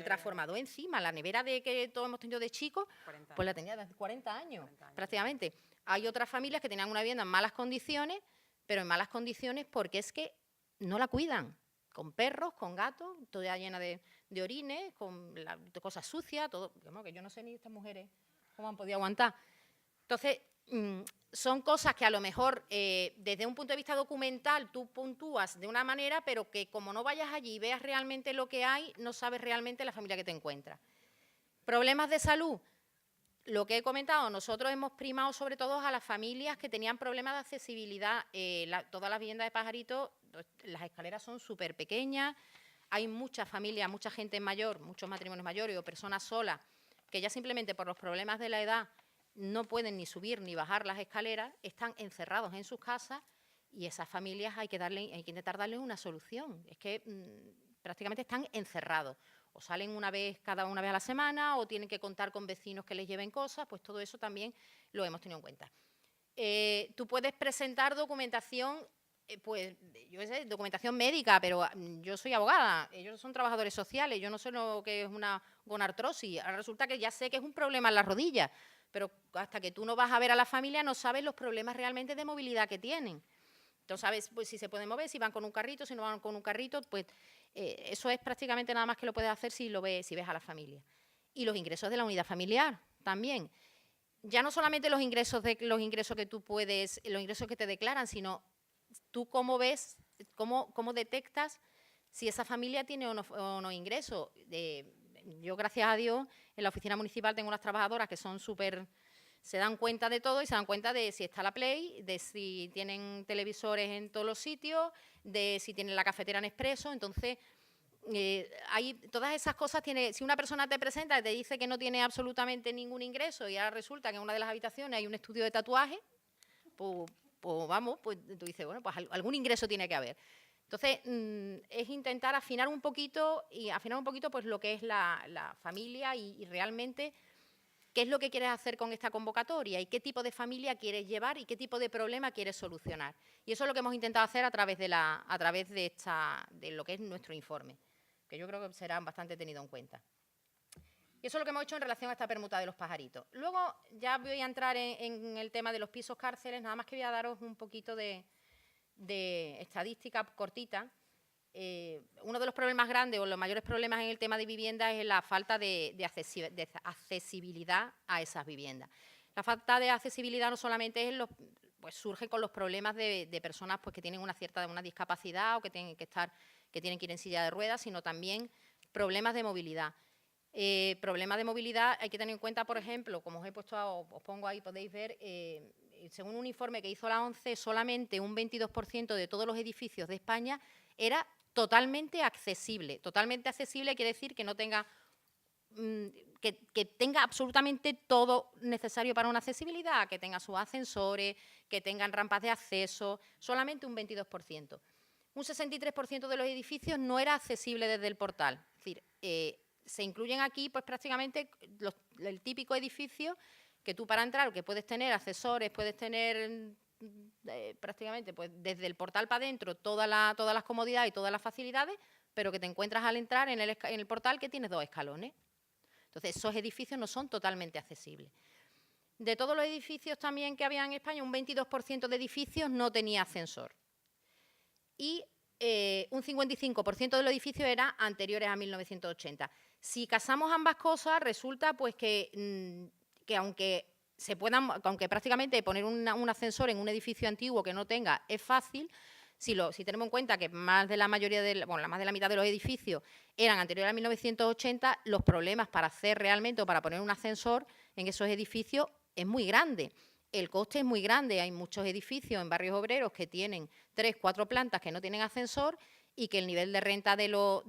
transformador encima. La nevera de que todos hemos tenido de chicos, pues la tenía desde 40 años, prácticamente. Hay otras familias que tenían una vivienda en malas condiciones, pero en malas condiciones porque es que no la cuidan. Con perros, con gatos, toda llena de orines, de cosas sucias, todo. Que yo no sé ni estas mujeres cómo han podido aguantar. Entonces, son cosas que a lo mejor desde un punto de vista documental tú puntúas de una manera, pero que como no vayas allí y veas realmente lo que hay, no sabes realmente la familia que te encuentras. Problemas de salud. Lo que he comentado, nosotros hemos primado sobre todo a las familias que tenían problemas de accesibilidad. Todas las viviendas de Pajaritos, las escaleras son súper pequeñas, hay muchas familias, mucha gente mayor, muchos matrimonios mayores o personas solas, que ya simplemente por los problemas de la edad no pueden ni subir ni bajar las escaleras, están encerrados en sus casas y esas familias hay que intentar darles una solución. Es que prácticamente están encerrados. O salen cada una vez a la semana o tienen que contar con vecinos que les lleven cosas, pues todo eso también lo hemos tenido en cuenta. Tú puedes presentar documentación pues, yo qué sé, documentación médica, pero yo soy abogada, ellos son trabajadores sociales, yo no sé lo que es una gonartrosis. Ahora resulta que ya sé que es un problema en las rodillas, pero hasta que tú no vas a ver a la familia no sabes los problemas realmente de movilidad que tienen. Entonces, sabes pues, si se pueden mover, si van con un carrito, si no van con un carrito, pues eso es prácticamente nada más que lo puedes hacer si ves a la familia. Y los ingresos de la unidad familiar también. Ya no solamente los ingresos que tú puedes, los ingresos que te declaran, sino tú cómo ves, cómo detectas si esa familia tiene o no ingresos. Yo, gracias a Dios, en la oficina municipal tengo unas trabajadoras que son se dan cuenta de todo y se dan cuenta de si está la Play, de si tienen televisores en todos los sitios, de si tienen la cafetera Nespresso. Entonces, todas esas cosas si una persona te presenta y te dice que no tiene absolutamente ningún ingreso y ahora resulta que en una de las habitaciones hay un estudio de tatuaje, pues vamos, pues tú dices, bueno, pues algún ingreso tiene que haber. Entonces, es intentar afinar un poquito pues lo que es la familia y realmente qué es lo que quieres hacer con esta convocatoria y qué tipo de familia quieres llevar y qué tipo de problema quieres solucionar. Y eso es lo que hemos intentado hacer a través de lo que es nuestro informe, que yo creo que será bastante tenido en cuenta. Y eso es lo que hemos hecho en relación a esta permuta de los pajaritos. Luego ya voy a entrar en el tema de los pisos cárceles, nada más que voy a daros un poquito de estadística cortita. Uno de los problemas grandes o los mayores problemas en el tema de vivienda es la falta de accesibilidad a esas viviendas. La falta de accesibilidad no solamente pues surge con los problemas de personas pues, que tienen una discapacidad o que tienen que ir en silla de ruedas, sino también problemas de movilidad. Problemas de movilidad hay que tener en cuenta, por ejemplo, como os pongo ahí, podéis ver, según un informe que hizo la ONCE, solamente un 22% de todos los edificios de España era totalmente accesible. Totalmente accesible quiere decir que no tenga, que tenga absolutamente todo necesario para una accesibilidad, que tenga sus ascensores, que tengan rampas de acceso, solamente un 22%. Un 63% de los edificios no era accesible desde el portal. Es decir, se incluyen aquí pues prácticamente el típico edificio que tú para entrar, que puedes tener ascensores, puedes tener prácticamente pues desde el portal para adentro todas las comodidades y todas las facilidades, pero que te encuentras al entrar en el portal que tienes 2 escalones. Entonces, esos edificios no son totalmente accesibles. De todos los edificios también que había en España, un 22% de edificios no tenía ascensor. Y un 55% de los edificios eran anteriores a 1980. Si casamos ambas cosas, resulta pues que aunque prácticamente poner un ascensor en un edificio antiguo que no tenga es fácil, si tenemos en cuenta que más de la mitad de los edificios eran anteriores a 1980, los problemas para hacer realmente o para poner un ascensor en esos edificios es muy grande. El coste es muy grande, hay muchos edificios en barrios obreros que tienen 3, 4 plantas que no tienen ascensor y que el nivel de renta de los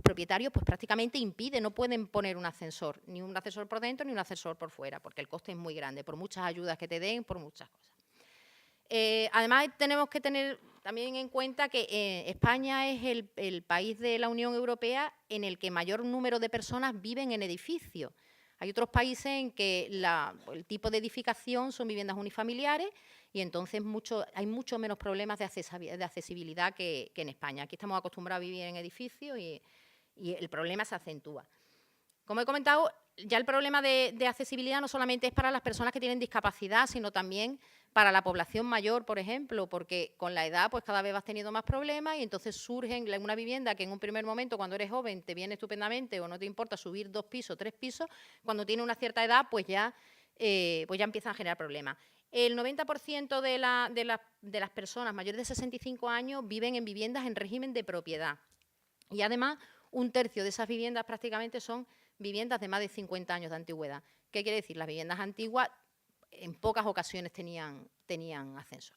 propietarios pues prácticamente impide, no pueden poner un ascensor, ni un ascensor por dentro ni un ascensor por fuera, porque el coste es muy grande, por muchas ayudas que te den, por muchas cosas. Además, tenemos que tener también en cuenta que España es el país de la Unión Europea en el que mayor número de personas viven en edificios. Hay otros países en que el tipo de edificación son viviendas unifamiliares y entonces hay mucho menos problemas de accesibilidad que en España. Aquí estamos acostumbrados a vivir en edificios y el problema se acentúa. Como he comentado, ya el problema de accesibilidad no solamente es para las personas que tienen discapacidad, sino también para la población mayor, por ejemplo, porque con la edad pues cada vez vas teniendo más problemas y entonces surgen en una vivienda que en un primer momento, cuando eres joven, te viene estupendamente o no te importa subir 2 pisos, 3 pisos, cuando tienes una cierta edad pues ya empiezan a generar problemas. El 90% de las personas mayores de 65 años viven en viviendas en régimen de propiedad y además un tercio de esas viviendas prácticamente son viviendas de más de 50 años de antigüedad. ¿Qué quiere decir? Las viviendas antiguas en pocas ocasiones tenían ascensor.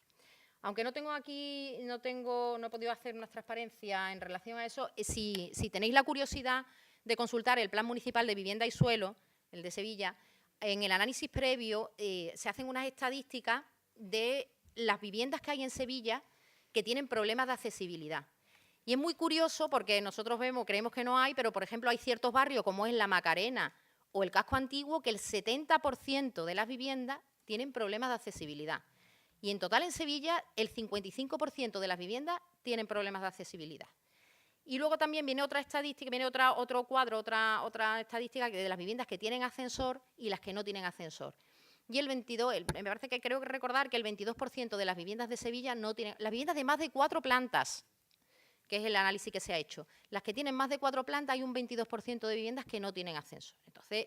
Aunque no he podido hacer una transparencia en relación a eso, si tenéis la curiosidad de consultar el Plan Municipal de Vivienda y Suelo, el de Sevilla, en el análisis previo se hacen unas estadísticas de las viviendas que hay en Sevilla que tienen problemas de accesibilidad. Y es muy curioso porque nosotros creemos que no hay, pero por ejemplo hay ciertos barrios como es La Macarena o el Casco Antiguo que el 70% de las viviendas tienen problemas de accesibilidad. Y en total en Sevilla el 55% de las viviendas tienen problemas de accesibilidad. Y luego también viene otra estadística, viene otro cuadro, otra estadística de las viviendas que tienen ascensor y las que no tienen ascensor. Y me parece que creo que recordar que el 22% de las viviendas de Sevilla no tienen, las viviendas de más de 4 plantas, que es el análisis que se ha hecho, las que tienen más de 4 plantas hay un 22% de viviendas que no tienen ascensor. Entonces,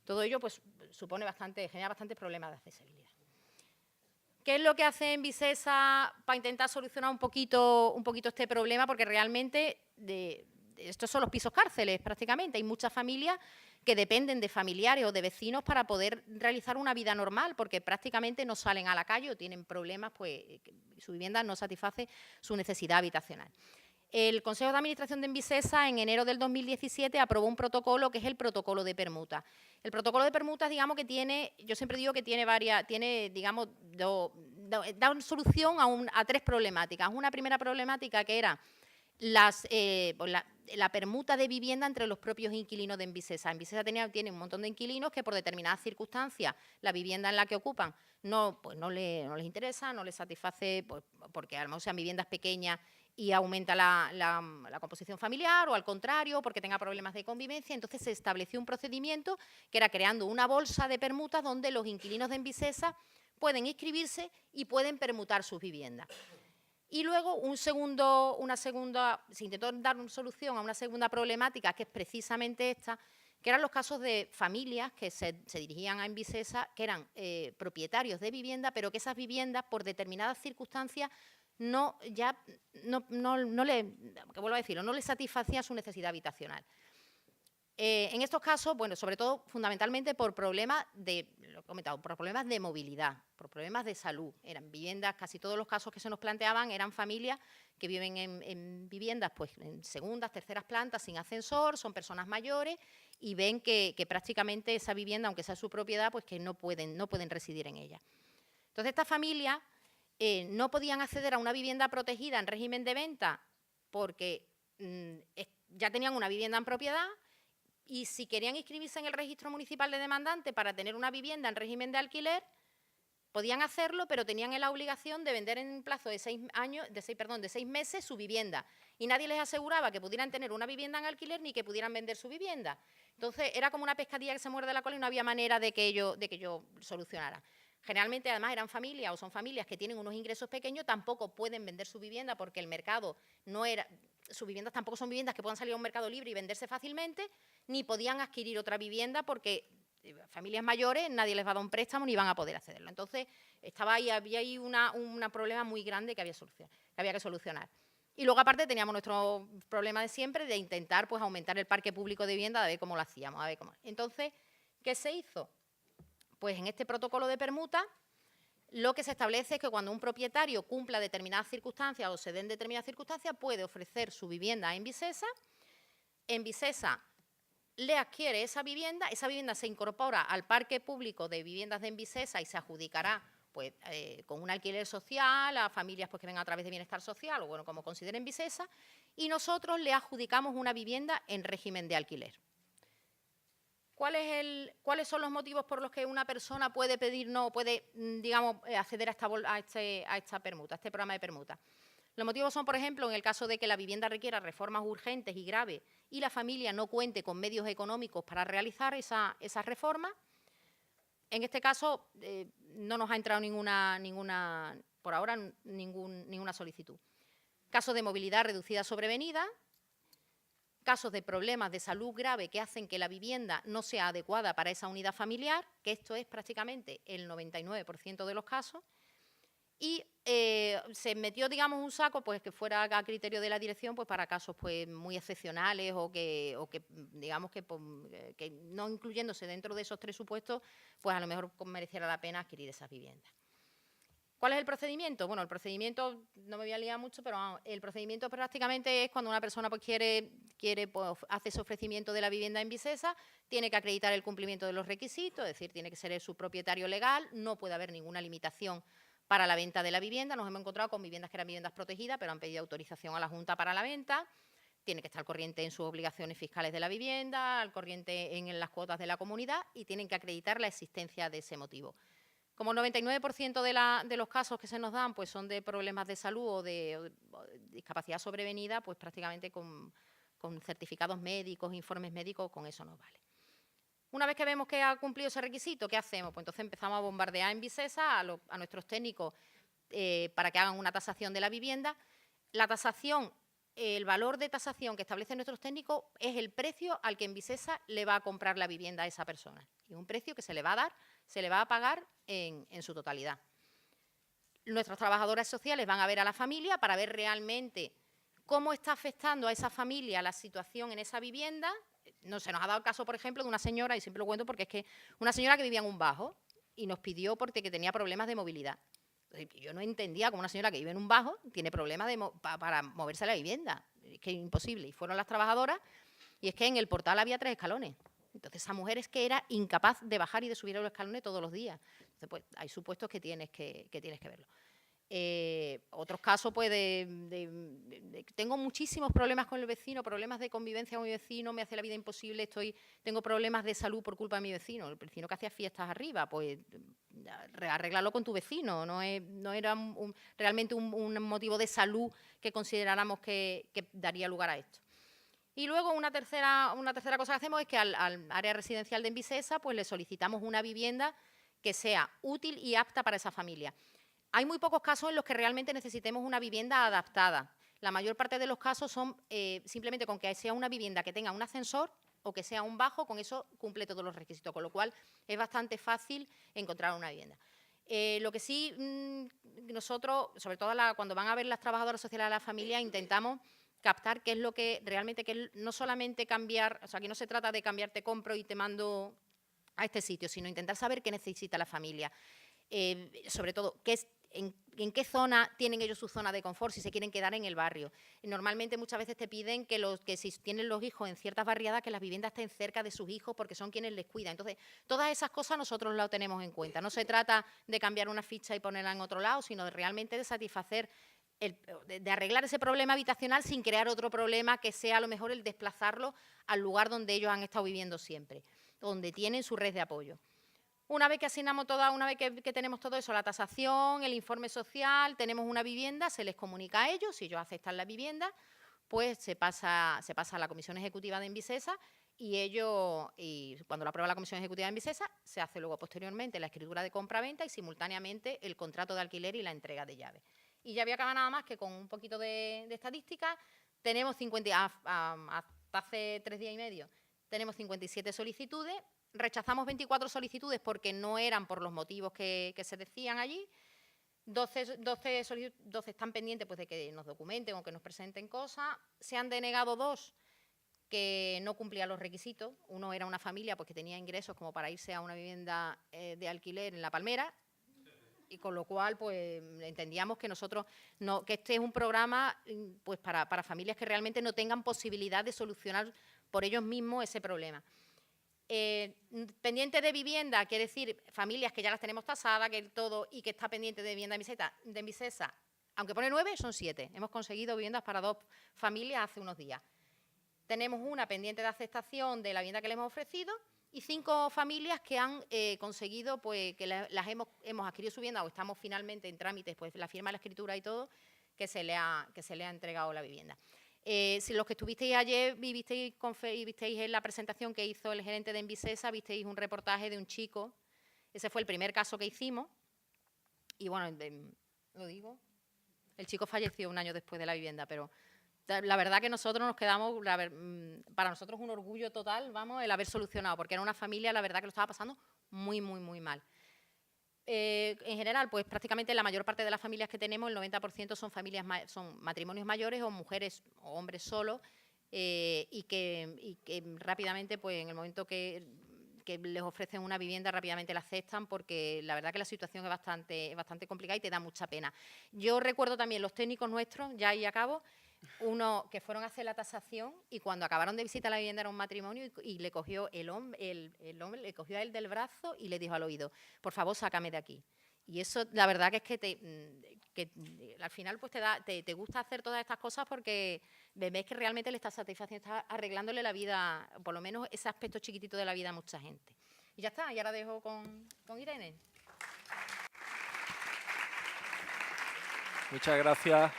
todo ello pues genera bastantes problemas de accesibilidad. ¿Qué es lo que hace Envisesa para intentar solucionar un poquito este problema? Porque realmente estos son los pisos cárceles prácticamente. Hay muchas familias que dependen de familiares o de vecinos para poder realizar una vida normal, porque prácticamente no salen a la calle o tienen problemas, pues su vivienda no satisface su necesidad habitacional. El Consejo de Administración de Envisesa en enero del 2017 aprobó un protocolo que es el protocolo de permuta. El protocolo de permuta, digamos que tiene, yo siempre digo que da una solución a 3 problemáticas. Una primera problemática que era la permuta de vivienda entre los propios inquilinos de Envisesa. Envisesa tiene un montón de inquilinos que por determinadas circunstancias la vivienda en la que ocupan no les interesa, no les satisface, pues, porque a lo mejor sean viviendas pequeñas y aumenta la composición familiar, o al contrario, porque tenga problemas de convivencia. Entonces se estableció un procedimiento que era creando una bolsa de permutas donde los inquilinos de Envisesa pueden inscribirse y pueden permutar sus viviendas. Y luego se intentó dar una solución a una segunda problemática, que es precisamente esta, que eran los casos de familias que se dirigían a Envisesa, que eran propietarios de vivienda, pero que esas viviendas, por determinadas circunstancias, no les satisfacía su necesidad habitacional. En estos casos, bueno, sobre todo, fundamentalmente por problemas por problemas de movilidad, por problemas de salud. Eran viviendas, casi todos los casos que se nos planteaban eran familias que viven en viviendas pues en segundas, terceras plantas, sin ascensor, son personas mayores y ven que prácticamente esa vivienda, aunque sea su propiedad, pues que no pueden residir en ella. Entonces, estas familias no podían acceder a una vivienda protegida en régimen de venta porque ya tenían una vivienda en propiedad, y si querían inscribirse en el registro municipal de demandante para tener una vivienda en régimen de alquiler, podían hacerlo, pero tenían la obligación de vender en un plazo de 6 meses su vivienda. Y nadie les aseguraba que pudieran tener una vivienda en alquiler ni que pudieran vender su vivienda. Entonces, era como una pescadilla que se muerde la cola y no había manera de que ello solucionara. Generalmente, además, eran familias o son familias que tienen unos ingresos pequeños, tampoco pueden vender su vivienda porque el mercado sus viviendas tampoco son viviendas que puedan salir a un mercado libre y venderse fácilmente, ni podían adquirir otra vivienda porque familias mayores nadie les va a dar un préstamo ni van a poder accederlo. Entonces, había ahí un problema muy grande que había que solucionar. Y luego, aparte, teníamos nuestro problema de siempre de intentar pues, aumentar el parque público de vivienda, a ver cómo lo hacíamos. Entonces, ¿qué se hizo? Pues en este protocolo de permuta, lo que se establece es que cuando un propietario cumpla determinadas circunstancias o se den determinadas circunstancias, puede ofrecer su vivienda a Envisesa. Envisesa le adquiere esa vivienda se incorpora al parque público de viviendas de Envisesa y se adjudicará pues, con un alquiler social a familias pues, que vengan a través de bienestar social o bueno, como considere Envisesa, y nosotros le adjudicamos una vivienda en régimen de alquiler. ¿Cuáles son los motivos por los que una persona puede acceder a esta permuta, a este programa de permuta? Los motivos son, por ejemplo, en el caso de que la vivienda requiera reformas urgentes y graves y la familia no cuente con medios económicos para realizar esas reformas. En este caso, no nos ha entrado por ahora ninguna solicitud. Casos de movilidad reducida sobrevenida. Casos de problemas de salud grave que hacen que la vivienda no sea adecuada para esa unidad familiar, que esto es prácticamente el 99% de los casos, y se metió, digamos, un saco pues que fuera a criterio de la dirección pues para casos pues muy excepcionales o que digamos que no incluyéndose dentro de esos 3 supuestos, pues a lo mejor mereciera la pena adquirir esas viviendas. ¿Cuál es el procedimiento? Bueno, el procedimiento, no me voy a liar mucho, pero el procedimiento prácticamente es cuando una persona pues, quiere pues, hace ese ofrecimiento de la vivienda en Envisesa, tiene que acreditar el cumplimiento de los requisitos, es decir, tiene que ser su propietario legal, no puede haber ninguna limitación para la venta de la vivienda. Nos hemos encontrado con viviendas que eran viviendas protegidas, pero han pedido autorización a la Junta para la venta. Tiene que estar al corriente en sus obligaciones fiscales de la vivienda, al corriente en las cuotas de la comunidad y tienen que acreditar la existencia de ese motivo. Como el 99% de los casos que se nos dan pues son de problemas de salud o de discapacidad sobrevenida, pues prácticamente con certificados médicos, informes médicos, con eso nos vale. Una vez que vemos que ha cumplido ese requisito, ¿qué hacemos? Pues entonces empezamos a bombardear en Visesa a nuestros técnicos para que hagan una tasación de la vivienda. La tasación, el valor de tasación que establecen nuestros técnicos es el precio al que en Visesa le va a comprar la vivienda a esa persona. Y un precio que se le va a dar, se le va a pagar en su totalidad. Nuestras trabajadoras sociales van a ver a la familia para ver realmente cómo está afectando a esa familia la situación en esa vivienda. No se nos ha dado el caso, por ejemplo, de una señora, y siempre lo cuento porque es que una señora que vivía en un bajo y nos pidió porque tenía problemas de movilidad. Yo no entendía cómo una señora que vive en un bajo tiene problemas para moverse a la vivienda. Es que es imposible. Y fueron las trabajadoras y es que en el portal había 3 escalones. Entonces, esa mujer es que era incapaz de bajar y de subir a los escalones todos los días. Entonces, pues, hay supuestos que tienes que verlo. Otros casos, pues, tengo muchísimos problemas con el vecino, problemas de convivencia con mi vecino, me hace la vida imposible, tengo problemas de salud por culpa de mi vecino. El vecino que hacía fiestas arriba, pues, arréglalo con tu vecino. No era realmente un motivo de salud que consideráramos que daría lugar a esto. Y luego una tercera cosa que hacemos es que al área residencial de Envisesa pues le solicitamos una vivienda que sea útil y apta para esa familia. Hay muy pocos casos en los que realmente necesitemos una vivienda adaptada. La mayor parte de los casos son simplemente con que sea una vivienda que tenga un ascensor o que sea un bajo, con eso cumple todos los requisitos, con lo cual es bastante fácil encontrar una vivienda. Lo que sí nosotros, sobre todo cuando van a ver las trabajadoras sociales a la familia, intentamos captar qué es lo que realmente, que no solamente cambiar, o sea, que no se trata de cambiar, te compro y te mando a este sitio, sino intentar saber qué necesita la familia. Sobre todo, en qué zona tienen ellos su zona de confort, si se quieren quedar en el barrio. Normalmente muchas veces te piden que si tienen los hijos en ciertas barriadas, que las viviendas estén cerca de sus hijos porque son quienes les cuidan. Entonces, todas esas cosas nosotros las tenemos en cuenta. No se trata de cambiar una ficha y ponerla en otro lado, sino de realmente de satisfacer, de arreglar ese problema habitacional sin crear otro problema que sea a lo mejor el desplazarlo al lugar donde ellos han estado viviendo siempre, donde tienen su red de apoyo. Una vez que asignamos una vez que tenemos todo eso, la tasación, el informe social, tenemos una vivienda, se les comunica a ellos, si ellos aceptan la vivienda, pues se pasa a la Comisión Ejecutiva de Envisesa y cuando lo aprueba la Comisión Ejecutiva de Envisesa, se hace luego posteriormente la escritura de compra-venta y simultáneamente el contrato de alquiler y la entrega de llaves. Y ya voy a acabar nada más que con un poquito de estadísticas. Tenemos hasta hace 3 días y medio, tenemos 57 solicitudes. Rechazamos 24 solicitudes porque no eran por los motivos que se decían allí. 12 están pendientes pues, de que nos documenten o que nos presenten cosas. Se han denegado 2 que no cumplían los requisitos. Uno era una familia pues, que tenía ingresos como para irse a una vivienda de alquiler en La Palmera, y con lo cual pues, entendíamos que que este es un programa pues, para familias que realmente no tengan posibilidad de solucionar por ellos mismos ese problema. Pendiente de vivienda, quiere decir familias que ya las tenemos tasadas, que todo, y que está pendiente de vivienda de Envisesa, aunque pone 9, son 7. Hemos conseguido viviendas para 2 familias hace unos días. Tenemos una pendiente de aceptación de la vivienda que le hemos ofrecido y 5 familias que han conseguido, pues, que las hemos adquirido su vivienda o estamos finalmente en trámites, pues la firma, la escritura y todo, que se le ha entregado la vivienda. Si los que estuvisteis ayer y visteis en la presentación que hizo el gerente de Envisesa, visteis un reportaje de un chico. Ese fue el primer caso que hicimos. Y bueno, lo digo, el chico falleció un año después de la vivienda, pero la verdad que nosotros nos quedamos, para nosotros es un orgullo total, vamos, el haber solucionado, porque era una familia, la verdad que lo estaba pasando muy, muy, muy mal. En general, pues prácticamente la mayor parte de las familias que tenemos, el 90% son matrimonios mayores o mujeres o hombres solos y que rápidamente, pues en el momento que les ofrecen una vivienda, rápidamente la aceptan porque la verdad que la situación es bastante complicada y te da mucha pena. Yo recuerdo también los técnicos nuestros, ya ahí acabo, uno que fueron a hacer la tasación y cuando acabaron de visitar la vivienda era un matrimonio y le cogió el hombre le cogió a él del brazo y le dijo al oído, por favor, sácame de aquí. Y eso, la verdad que es que al final pues te gusta hacer todas estas cosas porque ves que realmente le estás satisfaciendo, estás arreglándole la vida, por lo menos ese aspecto chiquitito de la vida a mucha gente. Y ya está, y ahora dejo con Irene. Muchas gracias,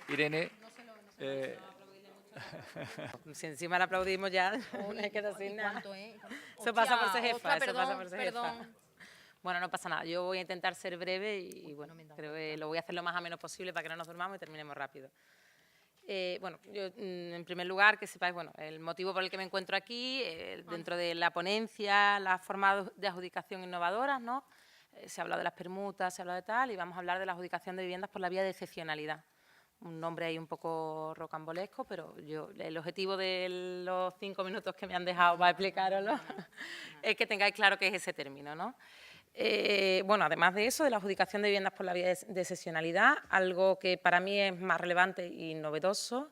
Irene. Si encima le aplaudimos ya, no hay que decir nada. Eso pasa por ser jefa, eso pasa por ser jefa. Bueno, no pasa nada. Yo voy a intentar ser breve y bueno, creo que lo voy a hacer lo más ameno posible para que no nos durmamos y terminemos rápido. Bueno, yo en primer lugar que sepáis, bueno, el motivo por el que me encuentro aquí, dentro de la ponencia, las formas de adjudicación innovadoras, ¿no? Se ha hablado de las permutas, se ha hablado de tal, y vamos a hablar de la adjudicación de viviendas por la vía de excepcionalidad. Un nombre ahí un poco rocambolesco, pero el objetivo de los 5 minutos que me han dejado para explicaroslo es que tengáis claro qué es ese término, ¿no? Bueno, además de eso, de la adjudicación de viviendas por la vía de excepcionalidad, algo que para mí es más relevante y novedoso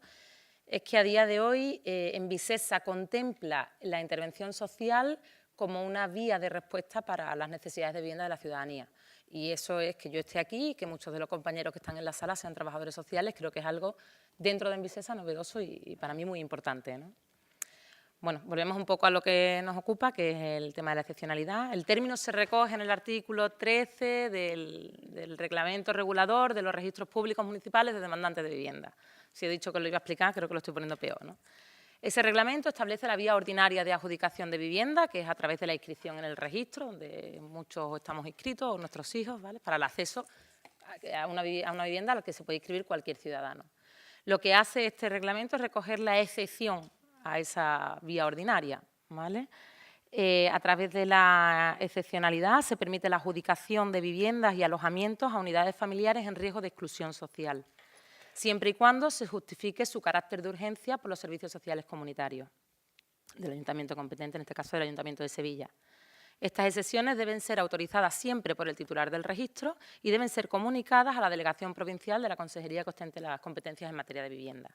es que a día de hoy Envisesa contempla la intervención social como una vía de respuesta para las necesidades de vivienda de la ciudadanía. Y eso es que yo esté aquí y que muchos de los compañeros que están en la sala sean trabajadores sociales, creo que es algo dentro de Envisesa novedoso y para mí muy importante, ¿no? Bueno, volvemos un poco a lo que nos ocupa, que es el tema de la excepcionalidad. El término se recoge en el artículo 13 del reglamento regulador de los registros públicos municipales de demandantes de vivienda. Si he dicho que lo iba a explicar, creo que lo estoy poniendo peor, ¿no? Ese reglamento establece la vía ordinaria de adjudicación de vivienda, que es a través de la inscripción en el registro, donde muchos estamos inscritos, o nuestros hijos, ¿vale?, para el acceso a una vivienda a la que se puede inscribir cualquier ciudadano. Lo que hace este reglamento es recoger la excepción a esa vía ordinaria, ¿vale? A través de la excepcionalidad se permite la adjudicación de viviendas y alojamientos a unidades familiares en riesgo de exclusión social, siempre y cuando se justifique su carácter de urgencia por los servicios sociales comunitarios del ayuntamiento competente, en este caso del Ayuntamiento de Sevilla. Estas excepciones deben ser autorizadas siempre por el titular del registro y deben ser comunicadas a la Delegación Provincial de la Consejería que ostente las competencias en materia de vivienda.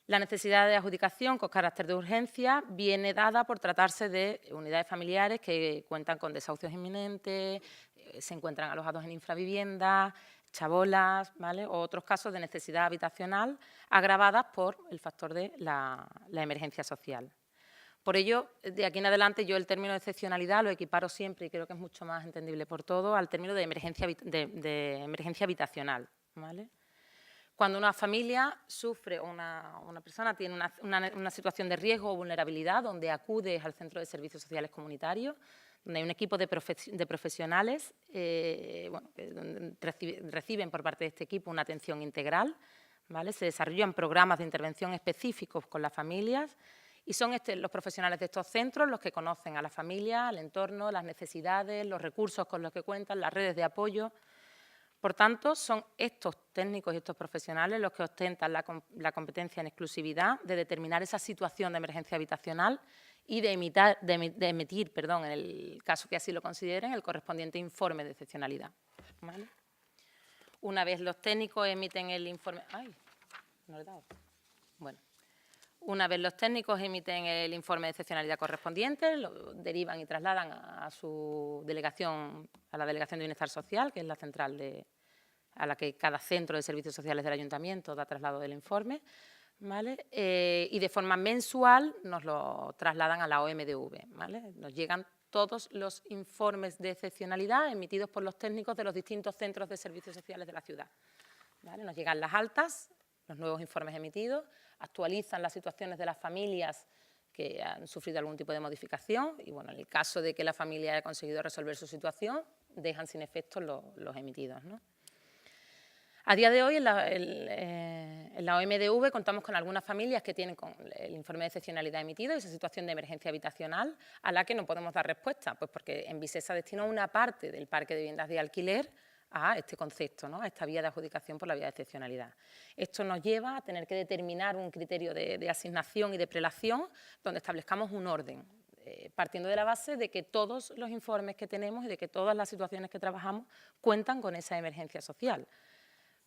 La necesidad de adjudicación con carácter de urgencia viene dada por tratarse de unidades familiares que cuentan con desahucios inminentes, se encuentran alojados en infraviviendas, chabolas, ¿vale?, o otros casos de necesidad habitacional agravadas por el factor de la emergencia social. Por ello, de aquí en adelante, yo el término de excepcionalidad lo equiparo siempre, y creo que es mucho más entendible por todo, al término de emergencia habitacional, ¿vale? Cuando una familia sufre, una persona tiene una situación de riesgo o vulnerabilidad, donde acude al Centro de Servicios Sociales Comunitarios, donde hay un equipo de profesionales bueno, que reciben por parte de este equipo una atención integral, ¿vale? Se desarrollan programas de intervención específicos con las familias y son los profesionales de estos centros los que conocen a la familia, al entorno, las necesidades, los recursos con los que cuentan, las redes de apoyo. Por tanto, son estos técnicos y estos profesionales los que ostentan la competencia en exclusividad de determinar esa situación de emergencia habitacional y de emitir, en el caso que así lo consideren, el correspondiente informe de excepcionalidad, ¿vale? Una vez los técnicos emiten el informe... ¡Ay! No le he dado. Bueno. Una vez los técnicos emiten el informe de excepcionalidad correspondiente, lo derivan y trasladan a su delegación, a la Delegación de Bienestar Social, que es la central a la que cada centro de servicios sociales del Ayuntamiento da traslado del informe, ¿vale? Y de forma mensual nos lo trasladan a la OMDV, ¿vale? Nos llegan todos los informes de excepcionalidad emitidos por los técnicos de los distintos centros de servicios sociales de la ciudad, ¿vale? Nos llegan las altas, los nuevos informes emitidos, actualizan las situaciones de las familias que han sufrido algún tipo de modificación y, bueno, en el caso de que la familia haya conseguido resolver su situación, dejan sin efecto los emitidos, ¿no? A día de hoy, en la OMDV contamos con algunas familias que tienen con el informe de excepcionalidad emitido y esa situación de emergencia habitacional a la que no podemos dar respuesta, pues porque Envisesa destinó una parte del parque de viviendas de alquiler a este concepto, ¿no?, a esta vía de adjudicación por la vía de excepcionalidad. Esto nos lleva a tener que determinar un criterio de asignación y de prelación donde establezcamos un orden, partiendo de la base de que todos los informes que tenemos y de que todas las situaciones que trabajamos cuentan con esa emergencia social.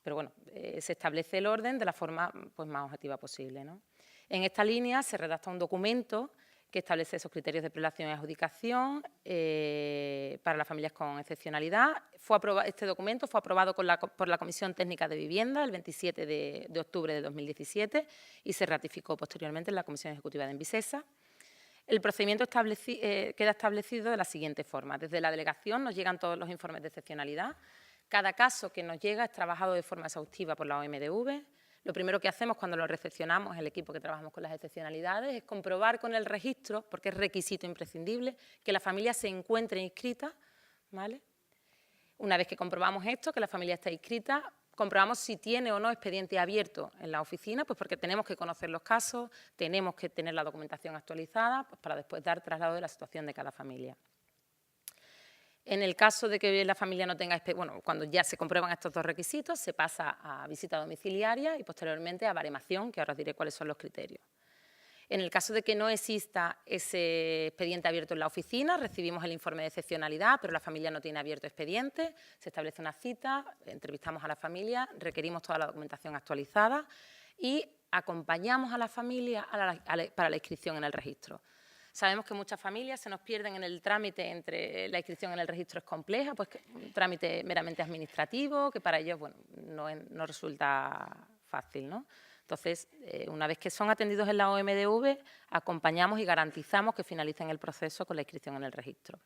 Pero bueno, se establece el orden de la forma, pues, más objetiva posible, ¿no? En esta línea se redacta un documento que establece esos criterios de prelación y adjudicación para las familias con excepcionalidad. Este documento fue aprobado por la Comisión Técnica de Vivienda el 27 de octubre de 2017 y se ratificó posteriormente en la Comisión Ejecutiva de Envisesa. El procedimiento queda establecido de la siguiente forma. Desde la delegación nos llegan todos los informes de excepcionalidad. Cada caso que nos llega es trabajado de forma exhaustiva por la OMDV. Lo primero que hacemos cuando lo recepcionamos, el equipo que trabajamos con las excepcionalidades, es comprobar con el registro, porque es requisito imprescindible, que la familia se encuentre inscrita, ¿vale? Una vez que comprobamos esto, que la familia está inscrita, comprobamos si tiene o no expediente abierto en la oficina, pues porque tenemos que conocer los casos, tenemos que tener la documentación actualizada, pues para después dar traslado de la situación de cada familia. En el caso de que la familia no tenga, bueno, cuando ya se comprueban estos dos requisitos, se pasa a visita domiciliaria y posteriormente a baremación, que ahora os diré cuáles son los criterios. En el caso de que no exista ese expediente abierto en la oficina, recibimos el informe de excepcionalidad, pero la familia no tiene abierto expediente, se establece una cita, entrevistamos a la familia, requerimos toda la documentación actualizada y acompañamos a la familia para la inscripción en el registro. Sabemos que muchas familias se nos pierden en el trámite entre la inscripción en el registro es compleja, pues que un trámite meramente administrativo, que para ellos bueno, no resulta fácil, ¿no? Entonces, una vez que son atendidos en la OMDV, acompañamos y garantizamos que finalicen el proceso con la inscripción en el registro.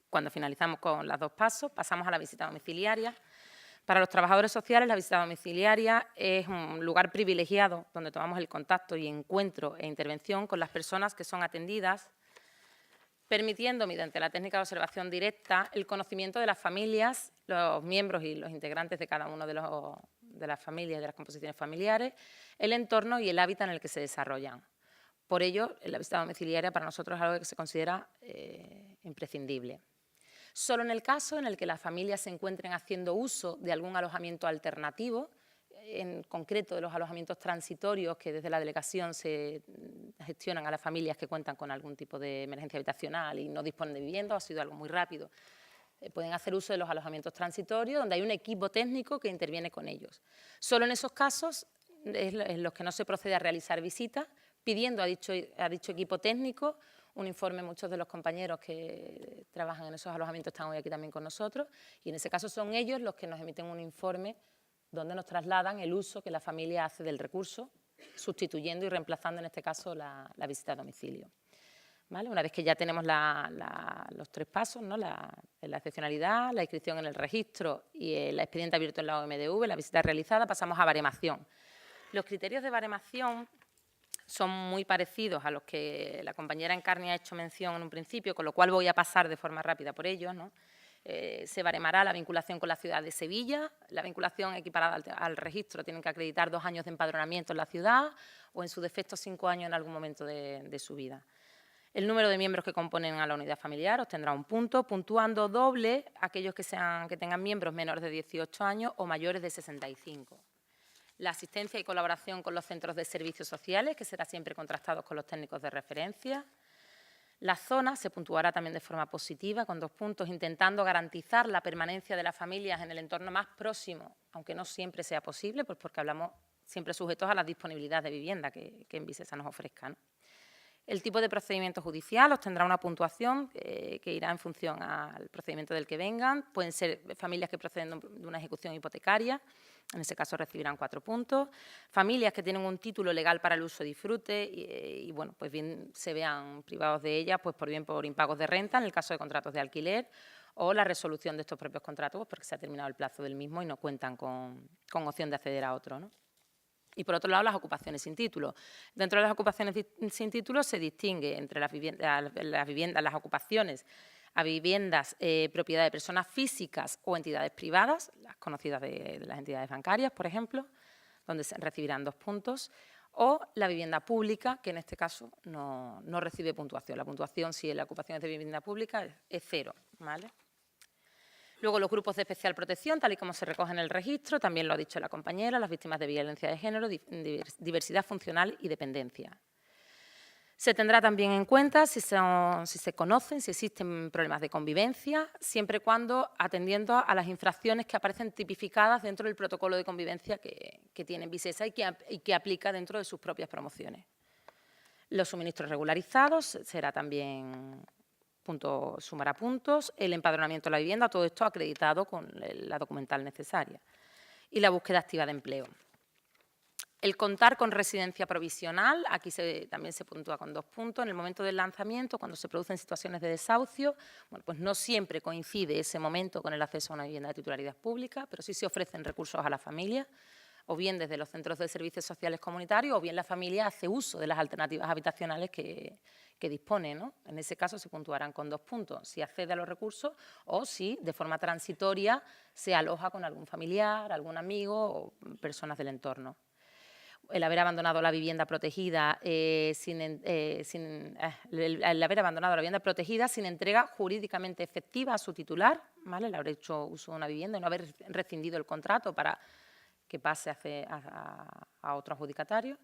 Cuando finalizamos con los dos pasos, pasamos a la visita domiciliaria. Para los trabajadores sociales, la visita domiciliaria es un lugar privilegiado donde tomamos el contacto y encuentro e intervención con las personas que son atendidas, permitiendo, mediante la técnica de observación directa, el conocimiento de las familias, los miembros y los integrantes de cada uno de las familias, de las composiciones familiares, el entorno y el hábitat en el que se desarrollan. Por ello, la visita domiciliaria para nosotros es algo que se considera imprescindible. Solo en el caso en el que las familias se encuentren haciendo uso de algún alojamiento alternativo, en concreto de los alojamientos transitorios que desde la delegación se gestionan a las familias que cuentan con algún tipo de emergencia habitacional y no disponen de vivienda, ha sido algo muy rápido. Pueden hacer uso de los alojamientos transitorios donde hay un equipo técnico que interviene con ellos. Solo en esos casos es en los que no se procede a realizar visitas, pidiendo a dicho equipo técnico un informe. Muchos de los compañeros que trabajan en esos alojamientos están hoy aquí también con nosotros y en ese caso son ellos los que nos emiten un informe donde nos trasladan el uso que la familia hace del recurso, sustituyendo y reemplazando en este caso la visita a domicilio. ¿Vale? Una vez que ya tenemos los tres pasos, ¿no? la excepcionalidad, la inscripción en el registro y el expediente abierto en la OMDV, la visita realizada, pasamos a baremación. Los criterios de baremación son muy parecidos a los que la compañera Encarni ha hecho mención en un principio, con lo cual voy a pasar de forma rápida por ellos, ¿no? Se baremará la vinculación con la ciudad de Sevilla, la vinculación equiparada al registro, tienen que acreditar 2 años de empadronamiento en la ciudad o en su defecto 5 años en algún momento de su vida. El número de miembros que componen a la unidad familiar obtendrá un punto, puntuando doble aquellos que tengan miembros menores de 18 años o mayores de 65. La asistencia y colaboración con los centros de servicios sociales, que será siempre contrastados con los técnicos de referencia. La zona se puntuará también de forma positiva, con 2 puntos, intentando garantizar la permanencia de las familias en el entorno más próximo, aunque no siempre sea posible, pues porque hablamos siempre sujetos a la disponibilidad de vivienda que Envisesa nos ofrezca, ¿no? El tipo de procedimiento judicial obtendrá una puntuación que irá en función al procedimiento del que vengan. Pueden ser familias que proceden de una ejecución hipotecaria, en ese caso recibirán 4 puntos. Familias que tienen un título legal para el uso y disfrute y bueno, pues bien se vean privados de ellas, pues bien por impagos de renta, en el caso de contratos de alquiler, o la resolución de estos propios contratos, pues porque se ha terminado el plazo del mismo y no cuentan con opción de acceder a otro, ¿no? Y, por otro lado, las ocupaciones sin título. Dentro de las ocupaciones sin título se distingue entre las ocupaciones a viviendas propiedad de personas físicas o entidades privadas, las conocidas de las entidades bancarias, por ejemplo, donde se recibirán 2 puntos, o la vivienda pública, que en este caso no recibe puntuación. La puntuación, si la ocupación es de vivienda pública, es 0, ¿vale? Luego, los grupos de especial protección, tal y como se recoge en el registro, también lo ha dicho la compañera, las víctimas de violencia de género, diversidad funcional y dependencia. Se tendrá también en cuenta si se conocen, si existen problemas de convivencia, siempre y cuando atendiendo a las infracciones que aparecen tipificadas dentro del protocolo de convivencia que tiene Envisesa y que aplica dentro de sus propias promociones. Los suministros regularizados será también... sumará puntos, el empadronamiento de la vivienda, todo esto acreditado con la documental necesaria. Y la búsqueda activa de empleo. El contar con residencia provisional, aquí también se puntúa con 2 puntos. En el momento del lanzamiento, cuando se producen situaciones de desahucio, bueno, pues no siempre coincide ese momento con el acceso a una vivienda de titularidad pública, pero sí se ofrecen recursos a la familia, o bien desde los centros de servicios sociales comunitarios, o bien la familia hace uso de las alternativas habitacionales que dispone, ¿no? En ese caso se puntuarán con 2 puntos, si accede a los recursos o si de forma transitoria se aloja con algún familiar, algún amigo o personas del entorno. El haber abandonado la vivienda protegida sin entrega jurídicamente efectiva a su titular, ¿vale? El haber hecho uso de una vivienda y no haber rescindido el contrato para que pase a otro adjudicatario,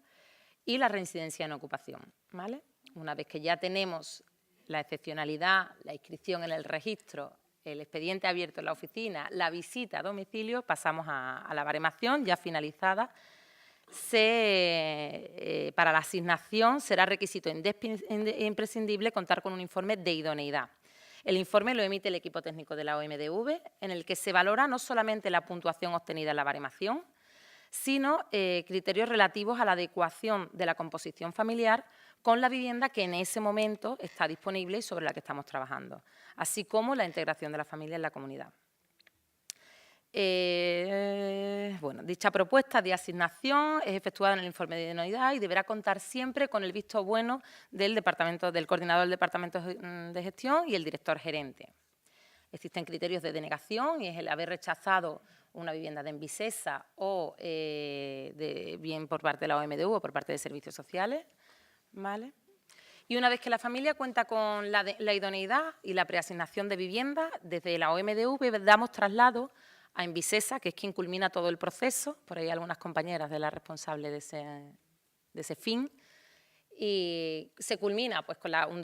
y la reincidencia en ocupación, ¿vale? Una vez que ya tenemos la excepcionalidad, la inscripción en el registro, el expediente abierto en la oficina, la visita a domicilio, pasamos a la baremación ya finalizada. Para la asignación será requisito imprescindible contar con un informe de idoneidad. El informe lo emite el equipo técnico de la OMDV, en el que se valora no solamente la puntuación obtenida en la baremación, sino criterios relativos a la adecuación de la composición familiar con la vivienda que en ese momento está disponible y sobre la que estamos trabajando, así como la integración de la familia en la comunidad. Bueno, dicha propuesta de asignación es efectuada en el informe de idoneidad y deberá contar siempre con el visto bueno del coordinador del Departamento de Gestión y el director gerente. Existen criterios de denegación y es el haber rechazado una vivienda de Envisesa o bien por parte de la OMDV o por parte de Servicios Sociales, ¿vale? Y una vez que la familia cuenta con la idoneidad y la preasignación de vivienda, desde la OMDV damos traslado a Envisesa, que es quien culmina todo el proceso, por ahí algunas compañeras de la responsable de ese fin, y se culmina pues,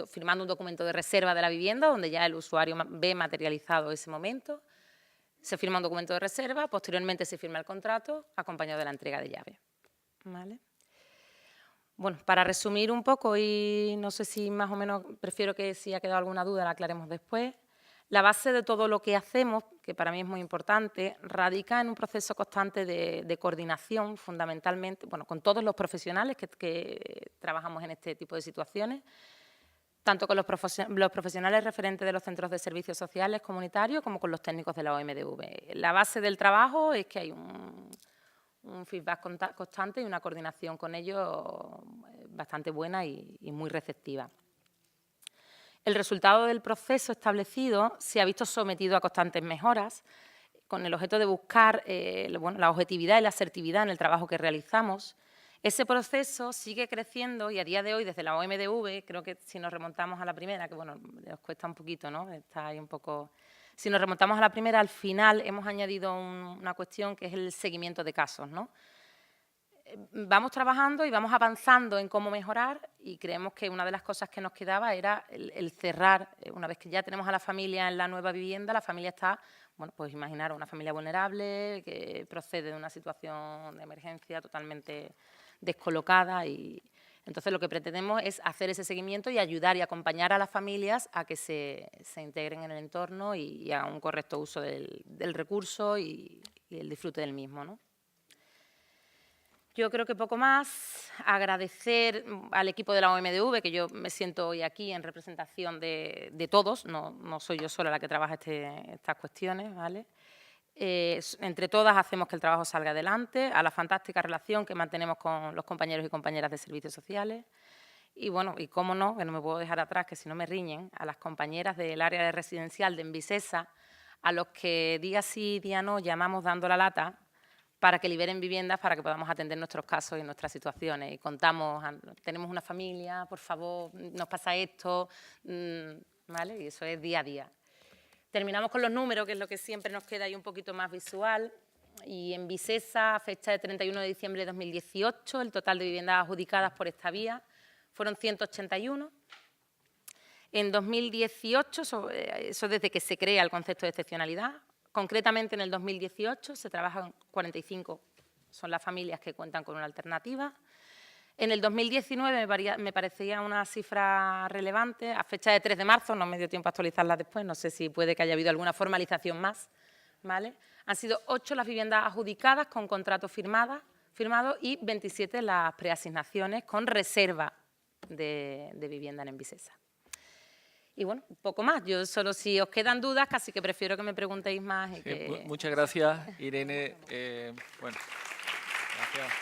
firmando un documento de reserva de la vivienda, donde ya el usuario ve materializado ese momento, se firma un documento de reserva, posteriormente se firma el contrato, acompañado de la entrega de llave, ¿vale? Bueno, para resumir un poco, y no sé si más o menos, prefiero que si ha quedado alguna duda la aclaremos después. La base de todo lo que hacemos, que para mí es muy importante, radica en un proceso constante de coordinación, fundamentalmente, bueno, con todos los profesionales que trabajamos en este tipo de situaciones, tanto con los profesionales referentes de los centros de servicios sociales comunitarios como con los técnicos de la OMDV. La base del trabajo es que hay un feedback constante y una coordinación con ellos bastante buena y muy receptiva. El resultado del proceso establecido se ha visto sometido a constantes mejoras con el objeto de buscar la objetividad y la asertividad en el trabajo que realizamos. Ese proceso sigue creciendo y a día de hoy, desde la OMDV, creo que si nos remontamos a la primera, que bueno, nos cuesta un poquito, ¿no? Está ahí un poco. Si nos remontamos a la primera, al final hemos añadido una cuestión que es el seguimiento de casos, ¿no? Vamos trabajando y vamos avanzando en cómo mejorar y creemos que una de las cosas que nos quedaba era el cerrar. Una vez que ya tenemos a la familia en la nueva vivienda, la familia está, bueno, pues imaginar una familia vulnerable que procede de una situación de emergencia totalmente descolocada y entonces lo que pretendemos es hacer ese seguimiento y ayudar y acompañar a las familias a que se integren en el entorno y hagan un correcto uso del recurso y el disfrute del mismo, ¿no? Yo creo que poco más. Agradecer al equipo de la OMDV, que yo me siento hoy aquí en representación de todos, no soy yo sola la que trabaja estas cuestiones, ¿vale? Entre todas hacemos que el trabajo salga adelante, a la fantástica relación que mantenemos con los compañeros y compañeras de servicios sociales y, bueno, y cómo no, que no me puedo dejar atrás, que si no me riñen, a las compañeras del área de residencial de Envisesa, a los que día sí, día no, llamamos dando la lata, para que liberen viviendas, para que podamos atender nuestros casos y nuestras situaciones. Y contamos, tenemos una familia, por favor, nos pasa esto, ¿vale? Y eso es día a día. Terminamos con los números, que es lo que siempre nos queda ahí un poquito más visual. Y en Envisesa, a fecha de 31 de diciembre de 2018, el total de viviendas adjudicadas por esta vía fueron 181. En 2018, eso desde que se crea el concepto de excepcionalidad, concretamente en el 2018 se trabajan 45, son las familias que cuentan con una alternativa. En el 2019 me parecía una cifra relevante, a fecha de 3 de marzo, no me dio tiempo a actualizarla después, no sé si puede que haya habido alguna formalización más, ¿vale? Han sido 8 las viviendas adjudicadas con contratos firmadas, firmados y 27 las preasignaciones con reserva de vivienda en Envisesa. Y bueno, un poco más. Yo solo si os quedan dudas, casi que prefiero que me preguntéis más. Y Sí, que... muchas gracias, Irene. Bueno, gracias.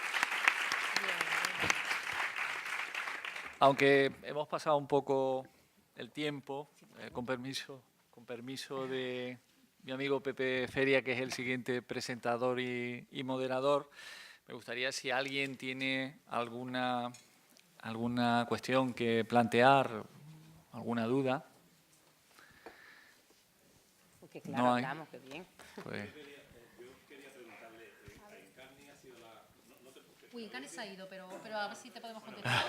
Aunque hemos pasado un poco el tiempo, con permiso de mi amigo Pepe Feria, que es el siguiente presentador y moderador, me gustaría, si alguien tiene alguna cuestión que plantear, alguna duda. Porque claro, no hay. hablamos, qué bien. Pues, Uy, Encarni se ha ido, pero a ver si te podemos contestar.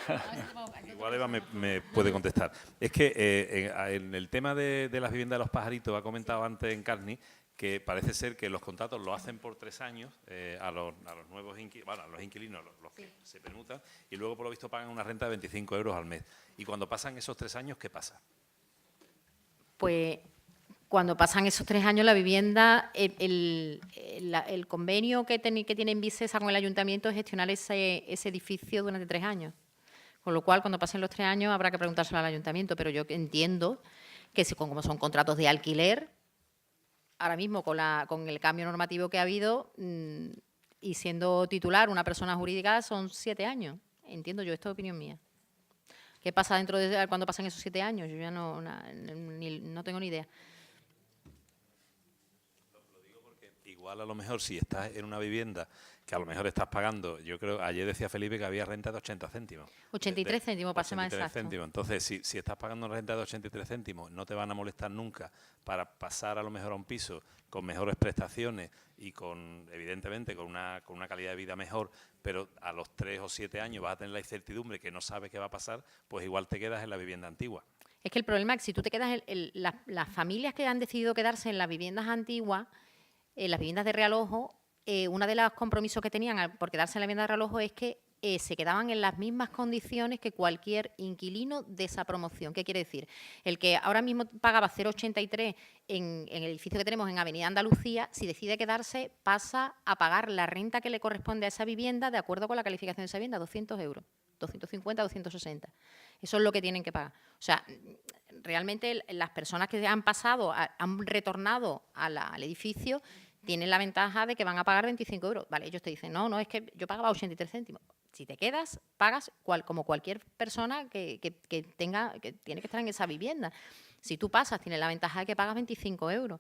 Igual Eva me puede contestar. Es que en el tema de las viviendas de los pajaritos, ha comentado antes Encarni que parece ser que los contratos lo hacen por 3 años a los nuevos a los inquilinos, los que se permutan, y luego por lo visto pagan una renta de 25 euros al mes. Y cuando pasan esos 3 años, ¿qué pasa? Pues cuando pasan esos 3 años la vivienda, el convenio que tiene Envisesa con el ayuntamiento es gestionar ese edificio durante 3 años. Con lo cual, cuando pasen los 3 años habrá que preguntárselo al ayuntamiento, pero yo entiendo que como son contratos de alquiler, ahora mismo con el cambio normativo que ha habido y siendo titular una persona jurídica son 7 años. Entiendo yo, esta es opinión mía. ¿Qué pasa cuando pasan esos 7 años? Yo ya no tengo ni idea. Igual a lo mejor si estás en una vivienda que a lo mejor estás pagando, yo creo, ayer decía Felipe que había renta de 80 céntimos. 83 céntimos, para ser más exacto. Céntimos. Entonces, si estás pagando una renta de 83 céntimos, no te van a molestar nunca para pasar a lo mejor a un piso con mejores prestaciones y evidentemente con una calidad de vida mejor, pero a los 3 o 7 años vas a tener la incertidumbre que no sabes qué va a pasar, pues igual te quedas en la vivienda antigua. Es que el problema es que si tú te quedas, las familias que han decidido quedarse en las viviendas antiguas, en las viviendas de realojo, uno de los compromisos que tenían por quedarse en la vivienda de realojo es que se quedaban en las mismas condiciones que cualquier inquilino de esa promoción. ¿Qué quiere decir? El que ahora mismo pagaba 0,83 en el edificio que tenemos en Avenida Andalucía, si decide quedarse, pasa a pagar la renta que le corresponde a esa vivienda de acuerdo con la calificación de esa vivienda, 200 euros, 250, 260. Eso es lo que tienen que pagar. O sea, realmente las personas que han pasado, han retornado al edificio, tienen la ventaja de que van a pagar 25 euros. Vale, ellos te dicen, no, es que yo pagaba 83 céntimos. Si te quedas, pagas como cualquier persona que tiene que estar en esa vivienda. Si tú pasas, tienes la ventaja de que pagas 25 euros.